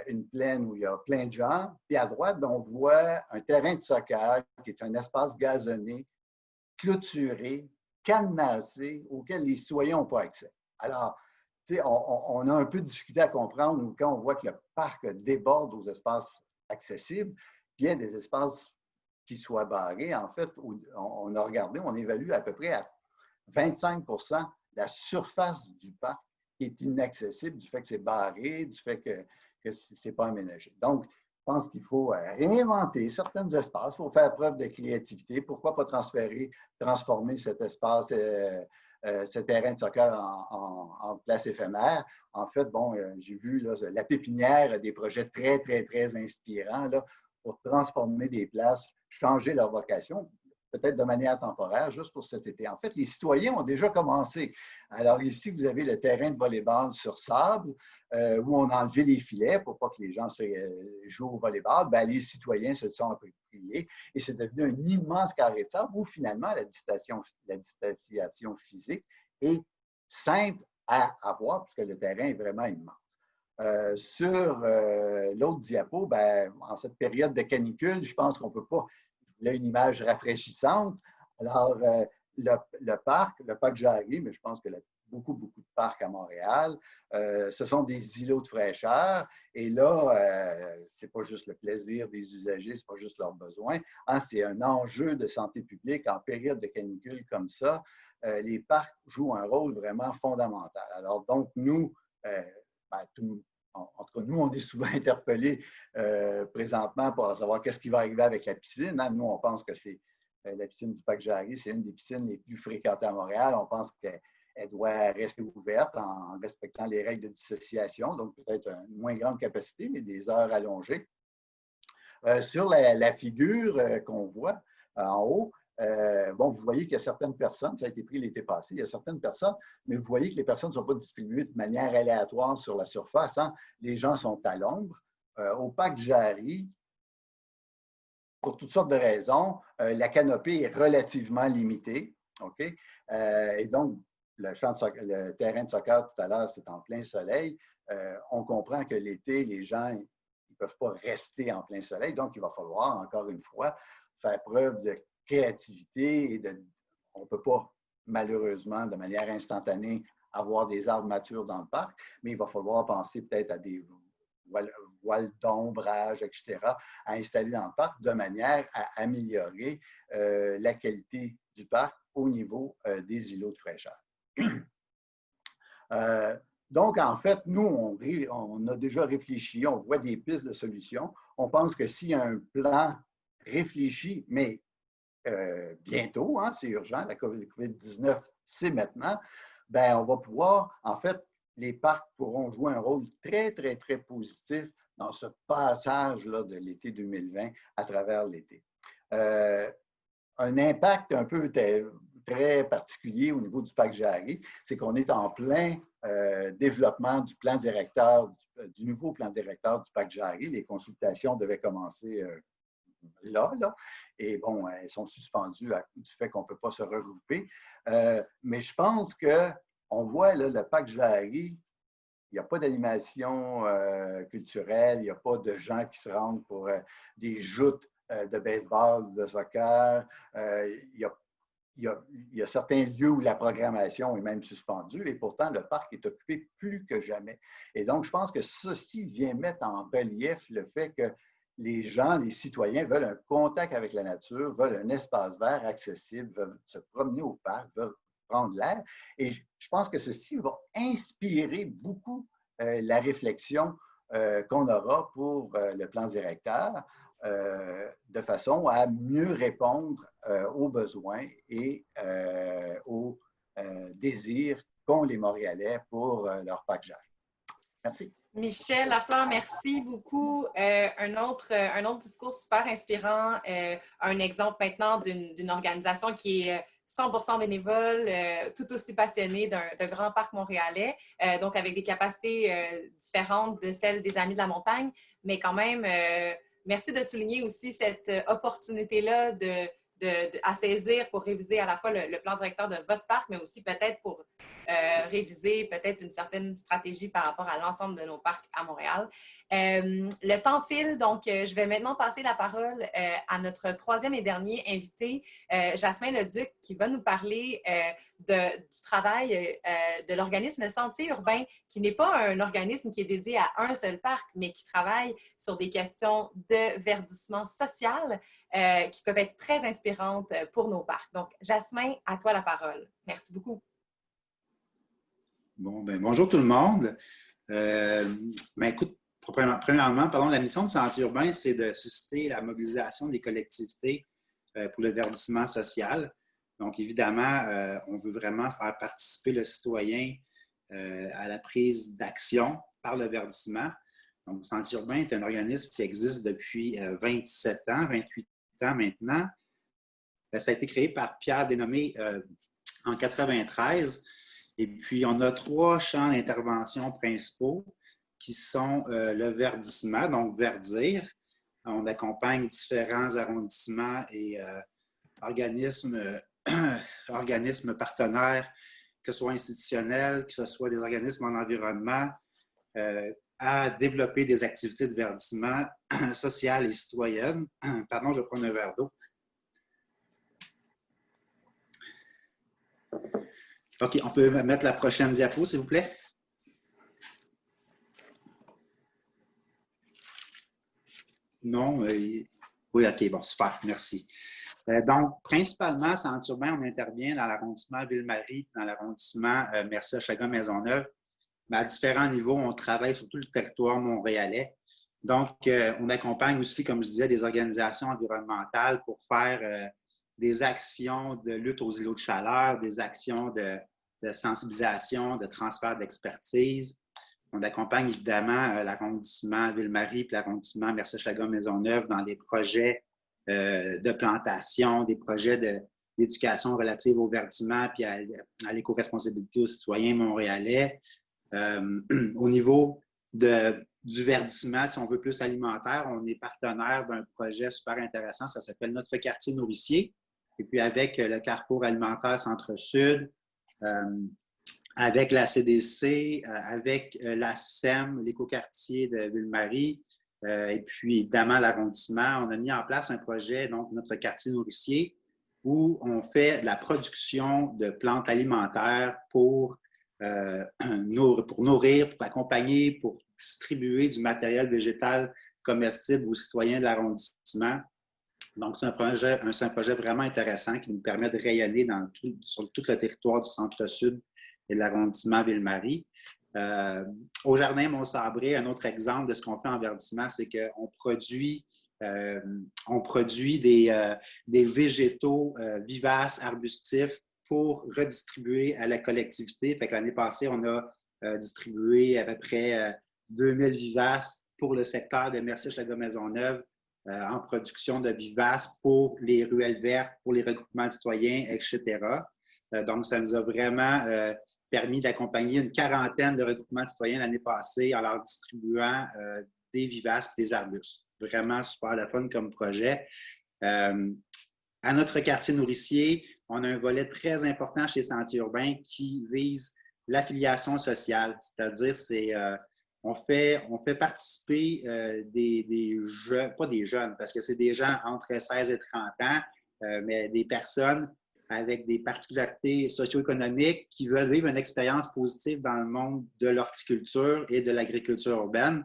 une plaine où il y a plein de gens. Puis à droite, on voit un terrain de soccer qui est un espace gazonné, clôturé, cadenassé, auquel les citoyens n'ont pas accès. Alors, tu sais, on a un peu de difficulté à comprendre quand on voit que le parc déborde aux espaces accessibles, puis il y a des espaces qui soient barrés. En fait, on a regardé, on évalue à peu près à 25 la surface du parc qui est inaccessible du fait que c'est barré, du fait que ce n'est pas aménagé. Donc, je pense qu'il faut réinventer certains espaces, il faut faire preuve de créativité. Pourquoi pas transformer cet espace, ce terrain de soccer en place éphémère? En fait, j'ai vu là, la pépinière, des projets très, très, très inspirants là, pour transformer des places, changer leur vocation, peut-être de manière temporaire, juste pour cet été. En fait, les citoyens ont déjà commencé. Alors ici, vous avez le terrain de volley-ball sur sable, où on a enlevé les filets pour pas que les gens jouent au volley-ball. Les citoyens se sont appropriés et c'est devenu un immense carré de sable où finalement la distanciation physique est simple à avoir puisque le terrain est vraiment immense. Sur l'autre diapo, en cette période de canicule, je pense qu'on ne peut pas. Il a une image rafraîchissante. Alors, le parc Jarry, mais je pense que beaucoup, beaucoup de parcs à Montréal, ce sont des îlots de fraîcheur. Et là, ce n'est pas juste le plaisir des usagers, ce n'est pas juste leurs besoins. C'est un enjeu de santé publique en période de canicule comme ça. Les parcs jouent un rôle vraiment fondamental. Alors, donc, nous, en tout cas, nous, on est souvent interpellés présentement pour savoir qu'est-ce qui va arriver avec la piscine. Hein. Nous, on pense que c'est la piscine du Parc Jarry, c'est une des piscines les plus fréquentées à Montréal. On pense qu'elle doit rester ouverte en respectant les règles de dissociation, donc peut-être une moins grande capacité, mais des heures allongées. Sur la figure qu'on voit en haut, bon, vous voyez qu'il y a certaines personnes, ça a été pris l'été passé, il y a certaines personnes, mais vous voyez que les personnes ne sont pas distribuées de manière aléatoire sur la surface. Hein. Les gens sont à l'ombre. Au Parc Jarry, pour toutes sortes de raisons, la canopée est relativement limitée. OK? Et donc, le terrain de soccer tout à l'heure, c'est en plein soleil. On comprend que l'été, les gens ne peuvent pas rester en plein soleil. Donc, il va falloir, encore une fois, faire preuve de créativité et on ne peut pas, malheureusement, de manière instantanée, avoir des arbres matures dans le parc, mais il va falloir penser peut-être à des voiles d'ombrage, etc., à installer dans le parc de manière à améliorer la qualité du parc au niveau des îlots de fraîcheur. Donc, en fait, nous, on a déjà réfléchi, on voit des pistes de solutions. On pense que s'il y a un plan réfléchi, mais bientôt, hein, c'est urgent, la COVID-19, c'est maintenant, bien, on va pouvoir, en fait, les parcs pourront jouer un rôle très, très, très positif dans ce passage-là de l'été 2020 à travers l'été. Un impact un peu très particulier au niveau du Parc Jarry, c'est qu'on est en plein développement du plan directeur, du nouveau plan directeur du Parc Jarry. Les consultations devaient commencer là. Et bon, elles sont suspendues à cause du fait qu'on ne peut pas se regrouper. Mais je pense qu'on voit là, le Parc Jarry, il n'y a pas d'animation culturelle, il n'y a pas de gens qui se rendent pour des joutes de baseball, de soccer. Il y a certains lieux où la programmation est même suspendue et pourtant le parc est occupé plus que jamais. Et donc, je pense que ceci vient mettre en relief le fait que les gens, les citoyens veulent un contact avec la nature, veulent un espace vert accessible, veulent se promener au parc, veulent prendre l'air. Et je pense que ceci va inspirer beaucoup la réflexion qu'on aura pour le plan directeur de façon à mieux répondre aux besoins et aux désirs qu'ont les Montréalais pour leur Parc Jarry. Merci. Michel Lafleur, merci beaucoup. Un autre discours super inspirant. Un exemple maintenant d'une organisation qui est 100% bénévole, tout aussi passionnée d'un grand parc montréalais, donc avec des capacités différentes de celles des Amis de la montagne, mais quand même, merci de souligner aussi cette opportunité-là à saisir pour réviser à la fois le plan directeur de votre parc, mais aussi peut-être pour réviser peut-être une certaine stratégie par rapport à l'ensemble de nos parcs à Montréal. Le temps file, donc je vais maintenant passer la parole à notre troisième et dernier invité, Jasmin Leduc, qui va nous parler du travail de l'organisme Sentier urbain, qui n'est pas un organisme qui est dédié à un seul parc, mais qui travaille sur des questions de verdissement social qui peuvent être très inspirantes pour nos parcs. Donc, Jasmin, à toi la parole. Merci beaucoup. Bon, ben, bonjour tout le monde. Écoute, premièrement, la mission de Sentier urbain, c'est de susciter la mobilisation des collectivités pour le verdissement social. Donc, évidemment, on veut vraiment faire participer le citoyen à la prise d'action par le verdissement. Donc, Sentier urbain est un organisme qui existe depuis 27 ans, 28 ans maintenant. Ça a été créé par Pierre Dénommé en 1993. Et puis, on a 3 champs d'intervention principaux qui sont le verdissement, donc verdir. On accompagne différents arrondissements et organismes partenaires, que ce soit institutionnels, que ce soit des organismes en environnement, à développer des activités de verdissement sociales et citoyennes. Pardon, je vais prendre un verre d'eau. OK, on peut mettre la prochaine diapo, s'il vous plaît. Non? Oui, OK, bon, super, merci. Donc, principalement, Sentier urbain, on intervient dans l'arrondissement Ville-Marie, dans l'arrondissement Mercier-Chagrin-Maisonneuve mais à différents niveaux, on travaille sur tout le territoire montréalais. Donc, on accompagne aussi, comme je disais, des organisations environnementales pour faire des actions de lutte aux îlots de chaleur, des actions de sensibilisation, de transfert d'expertise. On accompagne évidemment l'arrondissement Ville-Marie et l'arrondissement Mercier-Chagall-Maisonneuve dans des projets de plantation, des projets d'éducation relative au verdissement puis à l'éco-responsabilité aux citoyens montréalais. Au niveau du verdissement, si on veut plus alimentaire, on est partenaire d'un projet super intéressant, ça s'appelle Notre quartier nourricier. Et puis avec le Carrefour alimentaire Centre-Sud, avec la CDC, avec la SEM, l'écoquartier de Ville-Marie, et puis évidemment l'arrondissement, on a mis en place un projet, donc Notre quartier nourricier, où on fait de la production de plantes alimentaires pour nourrir, pour accompagner, pour distribuer du matériel végétal comestible aux citoyens de l'arrondissement. Donc, c'est un projet vraiment intéressant qui nous permet de rayonner sur tout le territoire du Centre-Sud et de l'arrondissement Ville-Marie. Au Jardin Mont-Sabré, un autre exemple de ce qu'on fait en verdissement, c'est qu'on produit des végétaux vivaces, arbustifs, pour redistribuer à la collectivité. Fait que l'année passée, on a distribué à peu près 2000 vivaces pour le secteur de Mercier-Chagall-Maisonneuve en production de vivaces pour les ruelles vertes, pour les regroupements de citoyens, etc. Donc, ça nous a vraiment permis d'accompagner une quarantaine de regroupements de citoyens l'année passée en leur distribuant des vivaces et des arbustes. Vraiment super le fun comme projet. À notre quartier nourricier, on a un volet très important chez Sentiers urbains qui vise l'affiliation sociale, c'est-à-dire on fait participer des jeunes, pas des jeunes, parce que c'est des gens entre 16 et 30 ans, mais des personnes avec des particularités socio-économiques qui veulent vivre une expérience positive dans le monde de l'horticulture et de l'agriculture urbaine.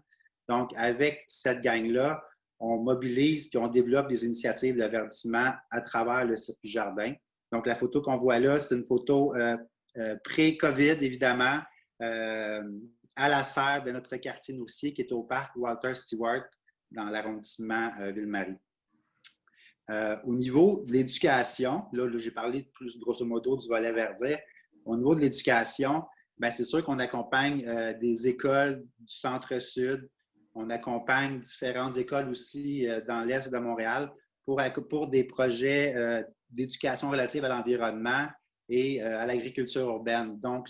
Donc, avec cette gang-là, on mobilise puis on développe des initiatives de verdissement à travers le circuit jardin. Donc, la photo qu'on voit là, c'est une photo pré-COVID, évidemment, à la serre de notre quartier nourricier qui est au parc Walter Stewart dans l'arrondissement Ville-Marie. Au niveau de l'éducation, là j'ai parlé plus grosso modo du volet verdire. Au niveau de l'éducation, c'est sûr qu'on accompagne des écoles du Centre-Sud. On accompagne différentes écoles aussi dans l'Est de Montréal pour des projets d'éducation relative à l'environnement et à l'agriculture urbaine. Donc,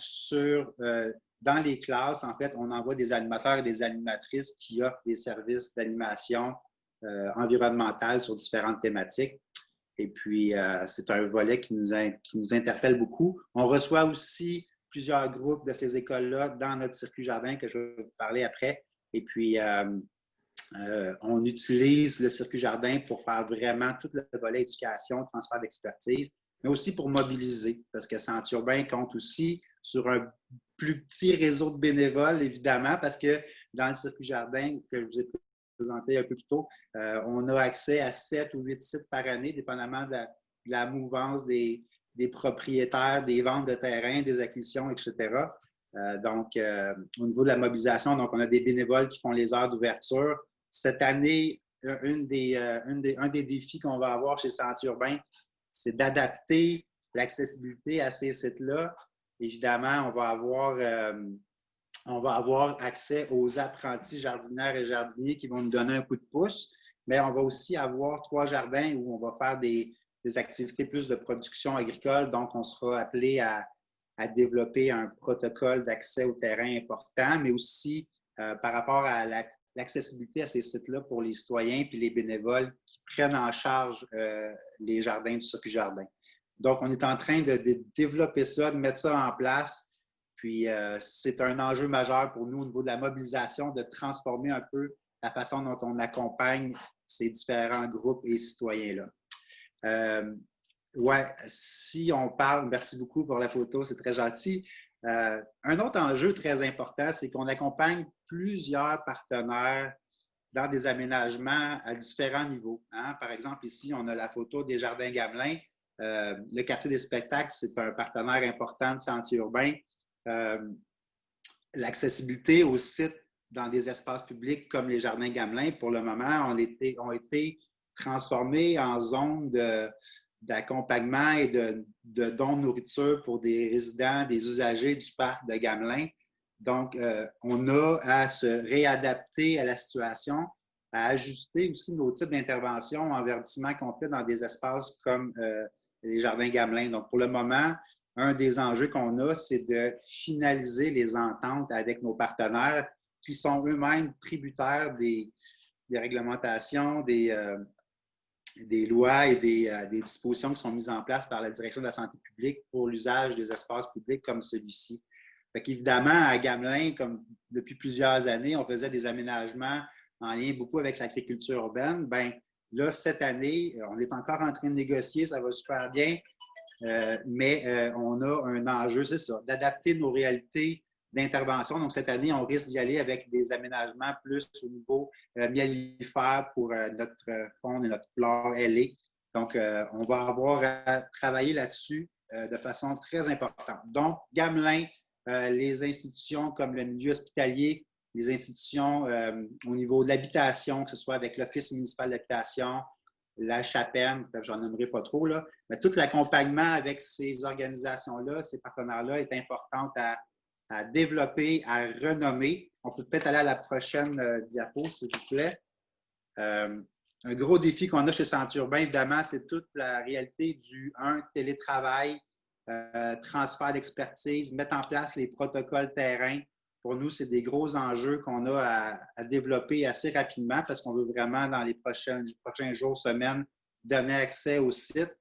dans les classes, en fait, on envoie des animateurs et des animatrices qui offrent des services d'animation environnementale sur différentes thématiques. Et puis, c'est un volet qui nous interpelle beaucoup. On reçoit aussi plusieurs groupes de ces écoles-là dans notre circuit jardin que je vais vous parler après. Et puis, on utilise le circuit jardin pour faire vraiment tout le volet éducation, transfert d'expertise, mais aussi pour mobiliser, parce que Sentiers urbains compte aussi sur un plus petit réseau de bénévoles, évidemment, parce que dans le circuit jardin que je vous ai présenté un peu plus tôt, on a accès à 7 ou 8 sites par année, dépendamment de la mouvance des propriétaires, des ventes de terrain, des acquisitions, etc. Donc, au niveau de la mobilisation, donc, on a des bénévoles qui font les heures d'ouverture. Cette année, un des défis qu'on va avoir chez Sentiers urbains, c'est d'adapter l'accessibilité à ces sites-là. Évidemment, on va avoir accès aux apprentis jardinières et jardiniers qui vont nous donner un coup de pouce, mais on va aussi avoir 3 jardins où on va faire des activités plus de production agricole. Donc, on sera appelé à développer un protocole d'accès au terrain important, mais aussi par rapport à l'accessibilité à ces sites-là pour les citoyens et les bénévoles qui prennent en charge les jardins du circuit jardin. Donc, on est en train de développer ça, de mettre ça en place. Puis, c'est un enjeu majeur pour nous au niveau de la mobilisation, de transformer un peu la façon dont on accompagne ces différents groupes et citoyens-là. Ouais, si on parle, merci beaucoup pour la photo, c'est très gentil. Un autre enjeu très important, c'est qu'on accompagne plusieurs partenaires dans des aménagements à différents niveaux. Hein? Par exemple, ici, on a la photo des Jardins Gamelin. Le quartier des spectacles, c'est un partenaire important de Sentiers urbains. l'accessibilité aux sites dans des espaces publics comme les Jardins Gamelin, pour le moment, ont été transformés en zones d'accompagnement et de dons de nourriture pour des résidents, des usagers du parc de Gamelin. Donc, on a à se réadapter à la situation, à ajuster aussi nos types d'interventions en verdissement qu'on fait dans des espaces comme les Jardins Gamelin. Donc, pour le moment, un des enjeux qu'on a, c'est de finaliser les ententes avec nos partenaires qui sont eux-mêmes tributaires des réglementations, des lois et des dispositions qui sont mises en place par la Direction de la santé publique pour l'usage des espaces publics comme celui-ci. Fait qu'évidemment, à Gamelin, comme depuis plusieurs années, on faisait des aménagements en lien beaucoup avec l'agriculture urbaine. Bien, là, cette année, on est encore en train de négocier, ça va super bien, mais on a un enjeu, c'est ça, d'adapter nos réalités d'intervention. Donc, cette année, on risque d'y aller avec des aménagements plus au niveau mellifère pour notre faune et notre flore ailée. Donc, on va avoir à travailler là-dessus de façon très importante. Donc, Gamelin, les institutions comme le milieu hospitalier, les institutions au niveau de l'habitation, que ce soit avec l'Office municipal d'habitation, la CHAPEM, j'en nommerai pas trop, là, mais tout l'accompagnement avec ces organisations-là, ces partenaires-là, est important à développer, à renommer. On peut peut-être aller à la prochaine diapo, s'il vous plaît. Un gros défi qu'on a chez Centre Urbain, évidemment, c'est toute la réalité du télétravail, transfert d'expertise, mettre en place les protocoles terrain. Pour nous, c'est des gros enjeux qu'on a à développer assez rapidement parce qu'on veut vraiment, dans les prochains jours, semaines, donner accès au site.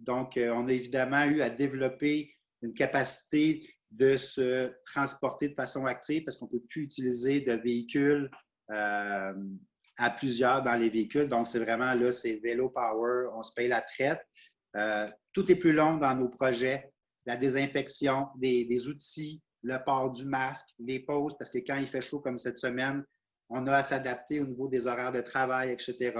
Donc, on a évidemment eu à développer une capacité de se transporter de façon active parce qu'on ne peut plus utiliser de véhicules à plusieurs dans les véhicules. Donc, c'est vraiment là, c'est vélo power, on se paye la traite. Tout est plus long dans nos projets. La désinfection, des outils, le port du masque, les pauses, parce que quand il fait chaud comme cette semaine, on a à s'adapter au niveau des horaires de travail, etc.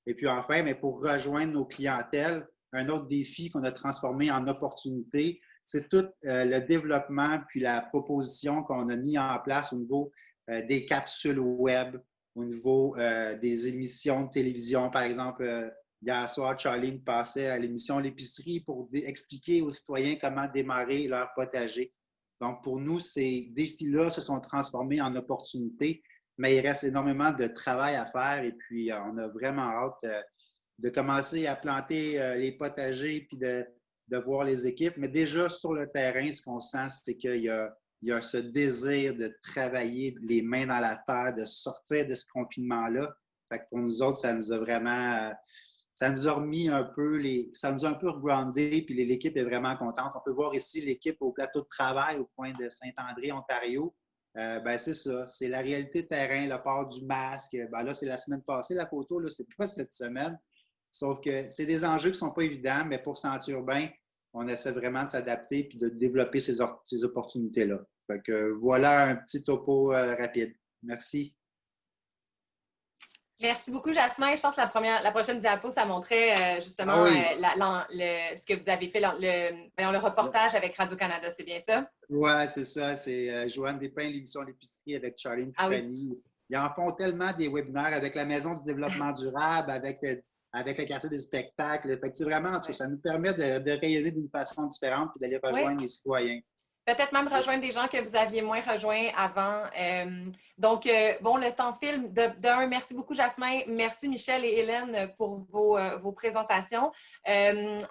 Et puis enfin, mais pour rejoindre nos clientèles, un autre défi qu'on a transformé en opportunité, c'est tout le développement puis la proposition qu'on a mis en place au niveau des capsules web, au niveau des émissions de télévision. Par exemple, hier soir, Charlie passait à l'émission L'épicerie pour expliquer aux citoyens comment démarrer leur potager. Donc, pour nous, ces défis-là se sont transformés en opportunités, mais il reste énormément de travail à faire et puis on a vraiment hâte de commencer à planter les potagers puis de voir les équipes. Mais déjà, sur le terrain, ce qu'on sent, c'est qu'il y a ce désir de travailler les mains dans la terre, de sortir de ce confinement-là. Fait que pour nous autres, ça nous a vraiment... ça nous a remis un peu, ça nous a un peu regroundé, puis l'équipe est vraiment contente. On peut voir ici l'équipe au plateau de travail au coin de Saint-André, Ontario. Ben c'est ça, c'est la réalité de terrain, le port du masque. Ben là, c'est la semaine passée, la photo, là, c'est pas cette semaine. Sauf que c'est des enjeux qui ne sont pas évidents, mais pour Centre Urbain, on essaie vraiment de s'adapter puis de développer ces opportunités-là. Fait que voilà un petit topo rapide. Merci. Merci beaucoup, Jasmin. Je pense que la prochaine diapo, ça montrait justement ce que vous avez fait, le reportage avec Radio-Canada, c'est bien ça? Oui, c'est ça. C'est Joanne Despins, l'émission L'épicerie avec Charline et oui. Ils en font tellement des webinaires avec la Maison du développement durable, avec le quartier des spectacles. Fait que c'est vraiment, ça nous permet de rayonner d'une façon différente et d'aller rejoindre les citoyens. Peut-être même rejoindre des gens que vous aviez moins rejoints avant. Donc, le temps file. D'un, merci beaucoup, Jasmin. Merci, Michel et Hélène, pour vos présentations.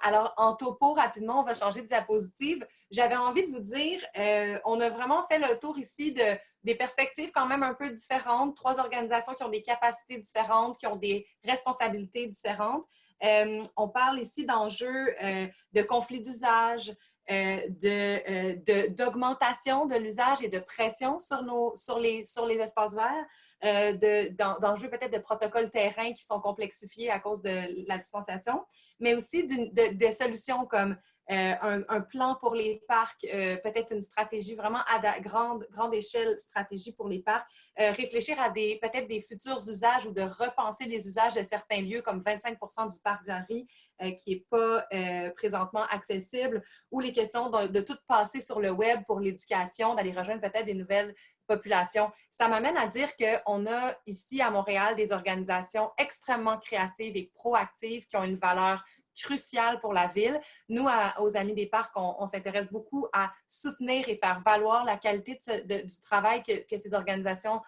Alors, en topo, rapidement, on va changer de diapositive. J'avais envie de vous dire, on a vraiment fait le tour ici des perspectives quand même un peu différentes. 3 organisations qui ont des capacités différentes, qui ont des responsabilités différentes. On parle ici d'enjeux de conflits d'usage, d'augmentation de l'usage et de pression sur les espaces verts, d'enjeux peut-être de protocoles terrain qui sont complexifiés à cause de la distanciation, mais aussi de solutions comme un plan pour les parcs, peut-être une stratégie vraiment à grande échelle, stratégie pour les parcs, réfléchir à peut-être des futurs usages ou de repenser les usages de certains lieux, comme 25% du parc Jarry qui n'est pas présentement accessible, ou les questions de tout passer sur le web pour l'éducation, d'aller rejoindre peut-être des nouvelles populations. Ça m'amène à dire qu'on a ici à Montréal des organisations extrêmement créatives et proactives qui ont une valeur cruciale pour la ville. Nous, aux Amis des Parcs, on s'intéresse beaucoup à soutenir et faire valoir la qualité du travail que ces organisations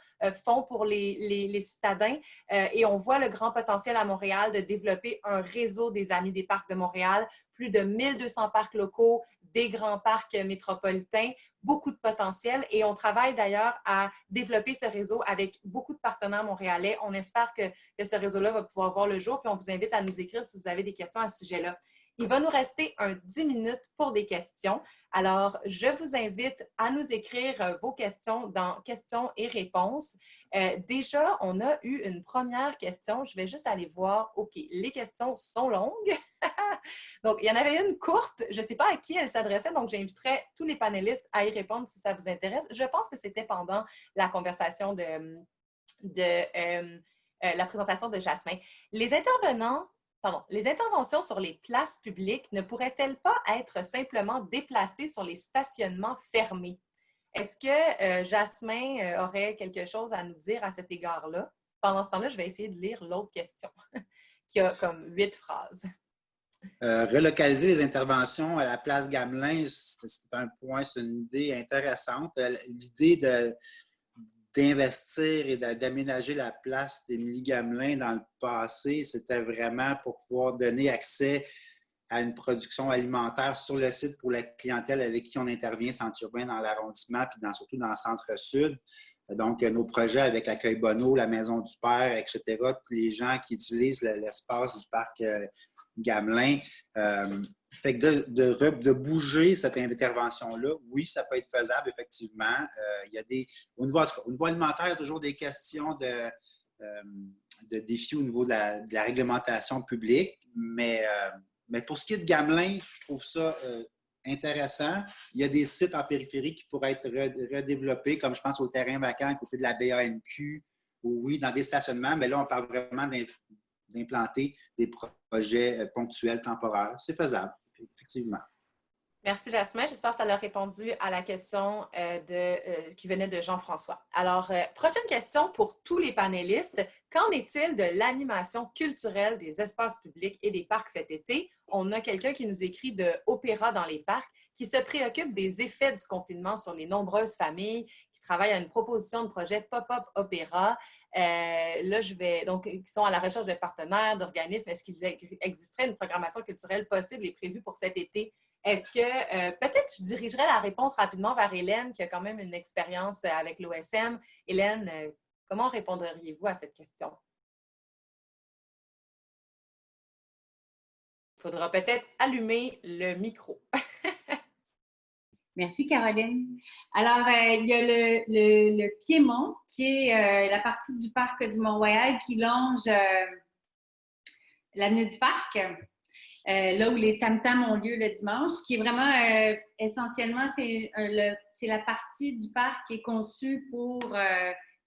font pour les citadins. Et on voit le grand potentiel à Montréal de développer un réseau des Amis des Parcs de Montréal, plus de 1200 parcs locaux, des grands parcs métropolitains, beaucoup de potentiel. Et on travaille d'ailleurs à développer ce réseau avec beaucoup de partenaires montréalais. On espère que ce réseau-là va pouvoir voir le jour, puis on vous invite à nous écrire si vous avez des questions à ce sujet-là. Il va nous rester 10 minutes pour des questions. Alors, je vous invite à nous écrire vos questions dans questions et réponses. Déjà, on a eu une première question. Je vais juste aller voir. OK, les questions sont longues. Donc, il y en avait une courte. Je ne sais pas à qui elle s'adressait, donc j'inviterai tous les panélistes à y répondre si ça vous intéresse. Je pense que c'était pendant la conversation la présentation de Jasmin. Les interventions sur les places publiques ne pourraient-elles pas être simplement déplacées sur les stationnements fermés? Est-ce que Jasmin aurait quelque chose à nous dire à cet égard-là? Pendant ce temps-là, je vais essayer de lire l'autre question, qui a comme 8 phrases. Relocaliser les interventions à la place Gamelin, c'est un point, c'est une idée intéressante. L'idée d'investir et d'aménager la place d'Émilie Gamelin dans le passé, c'était vraiment pour pouvoir donner accès à une production alimentaire sur le site pour la clientèle avec qui on intervient, Centre-Urbain dans l'arrondissement, puis surtout dans le Centre-Sud. Donc, nos projets avec l'Accueil Bonneau, la Maison du Père, etc., tous les gens qui utilisent l'espace du parc Gamelin. Fait que de bouger cette intervention-là, oui, ça peut être faisable, effectivement. Il y a au niveau alimentaire, il y a toujours des questions de défis au niveau de la réglementation publique, mais pour ce qui est de Gamelin, je trouve ça intéressant. Il y a des sites en périphérie qui pourraient être redéveloppés, comme je pense au terrain vacant à côté de la BANQ, ou oui, dans des stationnements, mais là, on parle vraiment d'implanter des projets ponctuels, temporaires. C'est faisable, effectivement. Merci, Jasmin. J'espère que ça a répondu à la question qui venait de Jean-François. Alors, prochaine question pour tous les panélistes. Qu'en est-il de l'animation culturelle des espaces publics et des parcs cet été? On a quelqu'un qui nous écrit de Opéra dans les parcs, qui se préoccupe des effets du confinement sur les nombreuses familles, qui travaillent à une proposition de projet Pop-up Opéra. Donc, qui sont à la recherche de partenaires, d'organismes. Est-ce qu'il existerait une programmation culturelle possible et prévue pour cet été? Est-ce que, peut-être, je dirigerais la réponse rapidement vers Hélène, qui a quand même une expérience avec l'OSM. Hélène, comment répondriez-vous à cette question? Il faudra peut-être allumer le micro. Merci, Caroline. Alors, il y a le Piémont, qui est la partie du parc du Mont-Royal qui longe l'avenue du Parc. Là où les tam-tams ont lieu le dimanche, qui est vraiment essentiellement, c'est la partie du parc qui est conçue pour,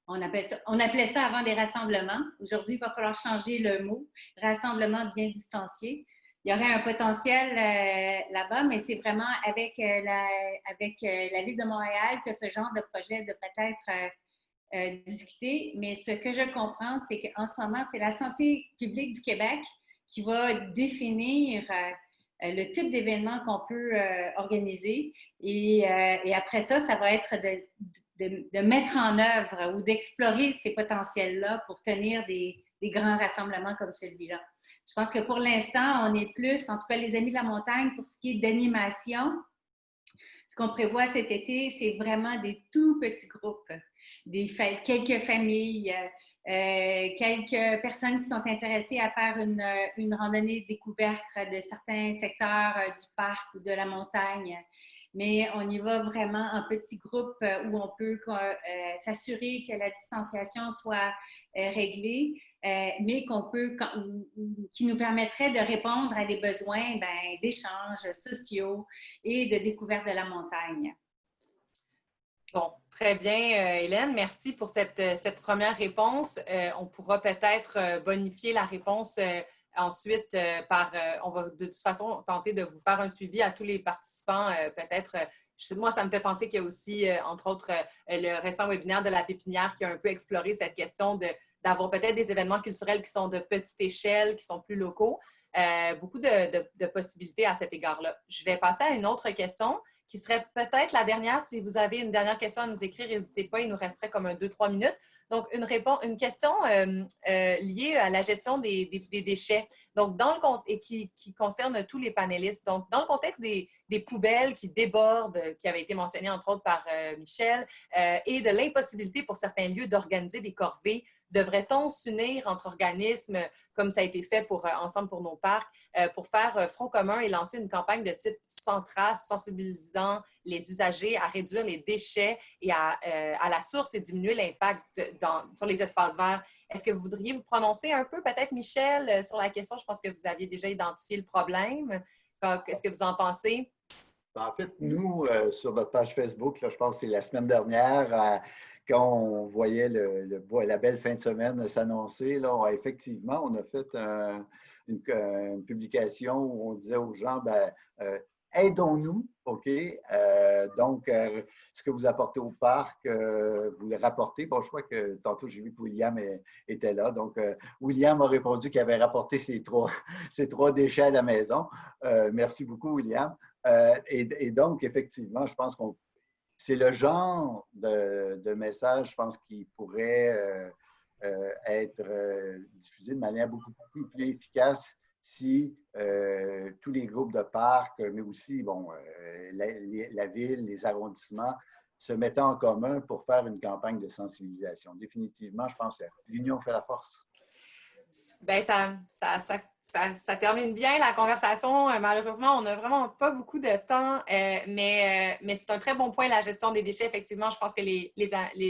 on appelait ça avant des rassemblements. Aujourd'hui, il va falloir changer le mot, rassemblement bien distancié. Il y aurait un potentiel là-bas, mais c'est vraiment avec la Ville de Montréal que ce genre de projet devrait être discuté. Mais ce que je comprends, c'est qu'en ce moment, c'est la santé publique du Québec qui va définir le type d'événement qu'on peut organiser. Et après ça, ça va être de mettre en œuvre ou d'explorer ces potentiels-là pour tenir des grands rassemblements comme celui-là. Je pense que pour l'instant, on est plus, en tout cas les Amis de la montagne, pour ce qui est d'animation. Ce qu'on prévoit cet été, c'est vraiment des tout petits groupes, quelques familles, quelques personnes qui sont intéressées à faire une randonnée découverte de certains secteurs du parc ou de la montagne. Mais on y va vraiment en petits groupes où on peut s'assurer que la distanciation soit réglée. mais qui nous permettrait de répondre à des besoins d'échanges sociaux et de découverte de la montagne. Bon, très bien, Hélène. Merci pour cette première réponse. On pourra peut-être bonifier la réponse ensuite on va de toute façon tenter de vous faire un suivi à tous les participants. Peut-être, moi, ça me fait penser qu'il y a aussi, entre autres, le récent webinaire de la pépinière qui a un peu exploré cette question d'avoir peut-être des événements culturels qui sont de petite échelle, qui sont plus locaux. Beaucoup de possibilités à cet égard-là. Je vais passer à une autre question qui serait peut-être la dernière. Si vous avez une dernière question à nous écrire, n'hésitez pas, il nous resterait comme 2-3 minutes. Donc, une question liée à la gestion des déchets, donc et qui concerne tous les panélistes. Donc, dans le contexte des poubelles qui débordent, qui avaient été mentionnées entre autres par Michel, et de l'impossibilité pour certains lieux d'organiser des corvées, devrait-on s'unir entre organismes, comme ça a été fait pour Ensemble pour nos parcs, pour faire front commun et lancer une campagne de type sans trace, sensibilisant les usagers à réduire les déchets et à la source et diminuer l'impact sur les espaces verts? Est-ce que vous voudriez vous prononcer un peu, peut-être, Michel, sur la question? Je pense que vous aviez déjà identifié le problème. Qu'est-ce que vous en pensez? En fait, nous, sur notre page Facebook, là, je pense que c'est la semaine dernière, quand on voyait la belle fin de semaine s'annoncer, effectivement, on a fait une publication où on disait aux gens, aidons-nous, OK? Donc, ce que vous apportez au parc, vous le rapportez. Bon, je crois que tantôt, j'ai vu que William était là. Donc, William a répondu qu'il avait rapporté ses trois déchets à la maison. Merci beaucoup, William. Et donc, effectivement, je pense qu'on c'est le genre de message, je pense, qui pourrait être diffusé de manière beaucoup plus efficace si tous les groupes de parcs, mais aussi la ville, les arrondissements, se mettaient en commun pour faire une campagne de sensibilisation. Définitivement, je pense que l'union fait la force. Bien, ça termine bien la conversation. Malheureusement, on n'a vraiment pas beaucoup de temps, mais c'est un très bon point, la gestion des déchets. Effectivement, je pense que les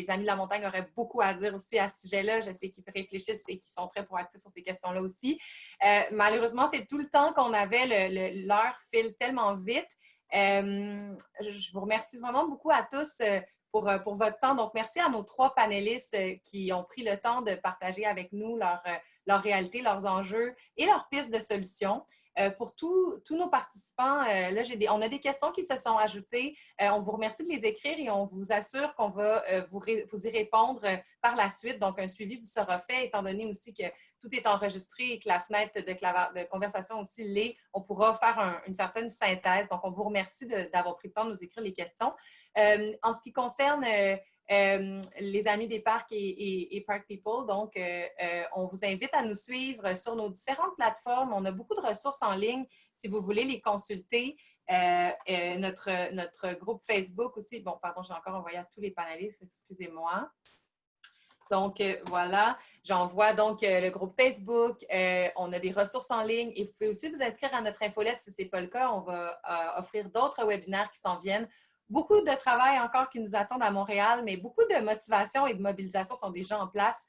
Amis de la montagne auraient beaucoup à dire aussi à ce sujet-là. Je sais qu'ils réfléchissent et qu'ils sont très proactifs sur ces questions-là aussi. Malheureusement, c'est tout le temps qu'on avait. L'heure file tellement vite. Je vous remercie vraiment beaucoup à tous pour votre temps. Donc, merci à nos 3 panélistes qui ont pris le temps de partager avec nous leur réalité, leurs enjeux et leurs pistes de solutions. Pour tous nos participants, là, on a des questions qui se sont ajoutées. On vous remercie de les écrire et on vous assure qu'on va vous y répondre par la suite. Donc, un suivi vous sera fait, étant donné aussi que tout est enregistré et que la fenêtre de conversation aussi l'est. On pourra faire une certaine synthèse. Donc, on vous remercie d'avoir pris le temps de nous écrire les questions. En ce qui concerne les Amis des parcs et Park People, donc, on vous invite à nous suivre sur nos différentes plateformes. On a beaucoup de ressources en ligne si vous voulez les consulter. Notre groupe Facebook aussi. Bon, pardon, j'ai encore envoyé à tous les panélistes, excusez-moi. Donc, voilà, j'envoie donc le groupe Facebook. On a des ressources en ligne et vous pouvez aussi vous inscrire à notre infolette si ce n'est pas le cas. On va offrir d'autres webinaires qui s'en viennent. Beaucoup de travail encore qui nous attendent à Montréal, mais beaucoup de motivation et de mobilisation sont déjà en place.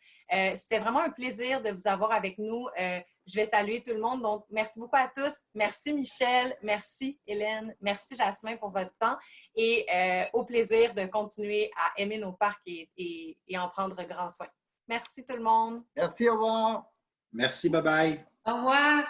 C'était vraiment un plaisir de vous avoir avec nous. Je vais saluer tout le monde. Donc, merci beaucoup à tous. Merci Michel, merci Hélène, merci Jasmin pour votre temps et au plaisir de continuer à aimer nos parcs et en prendre grand soin. Merci tout le monde. Merci, au revoir. Merci, bye-bye. Au revoir.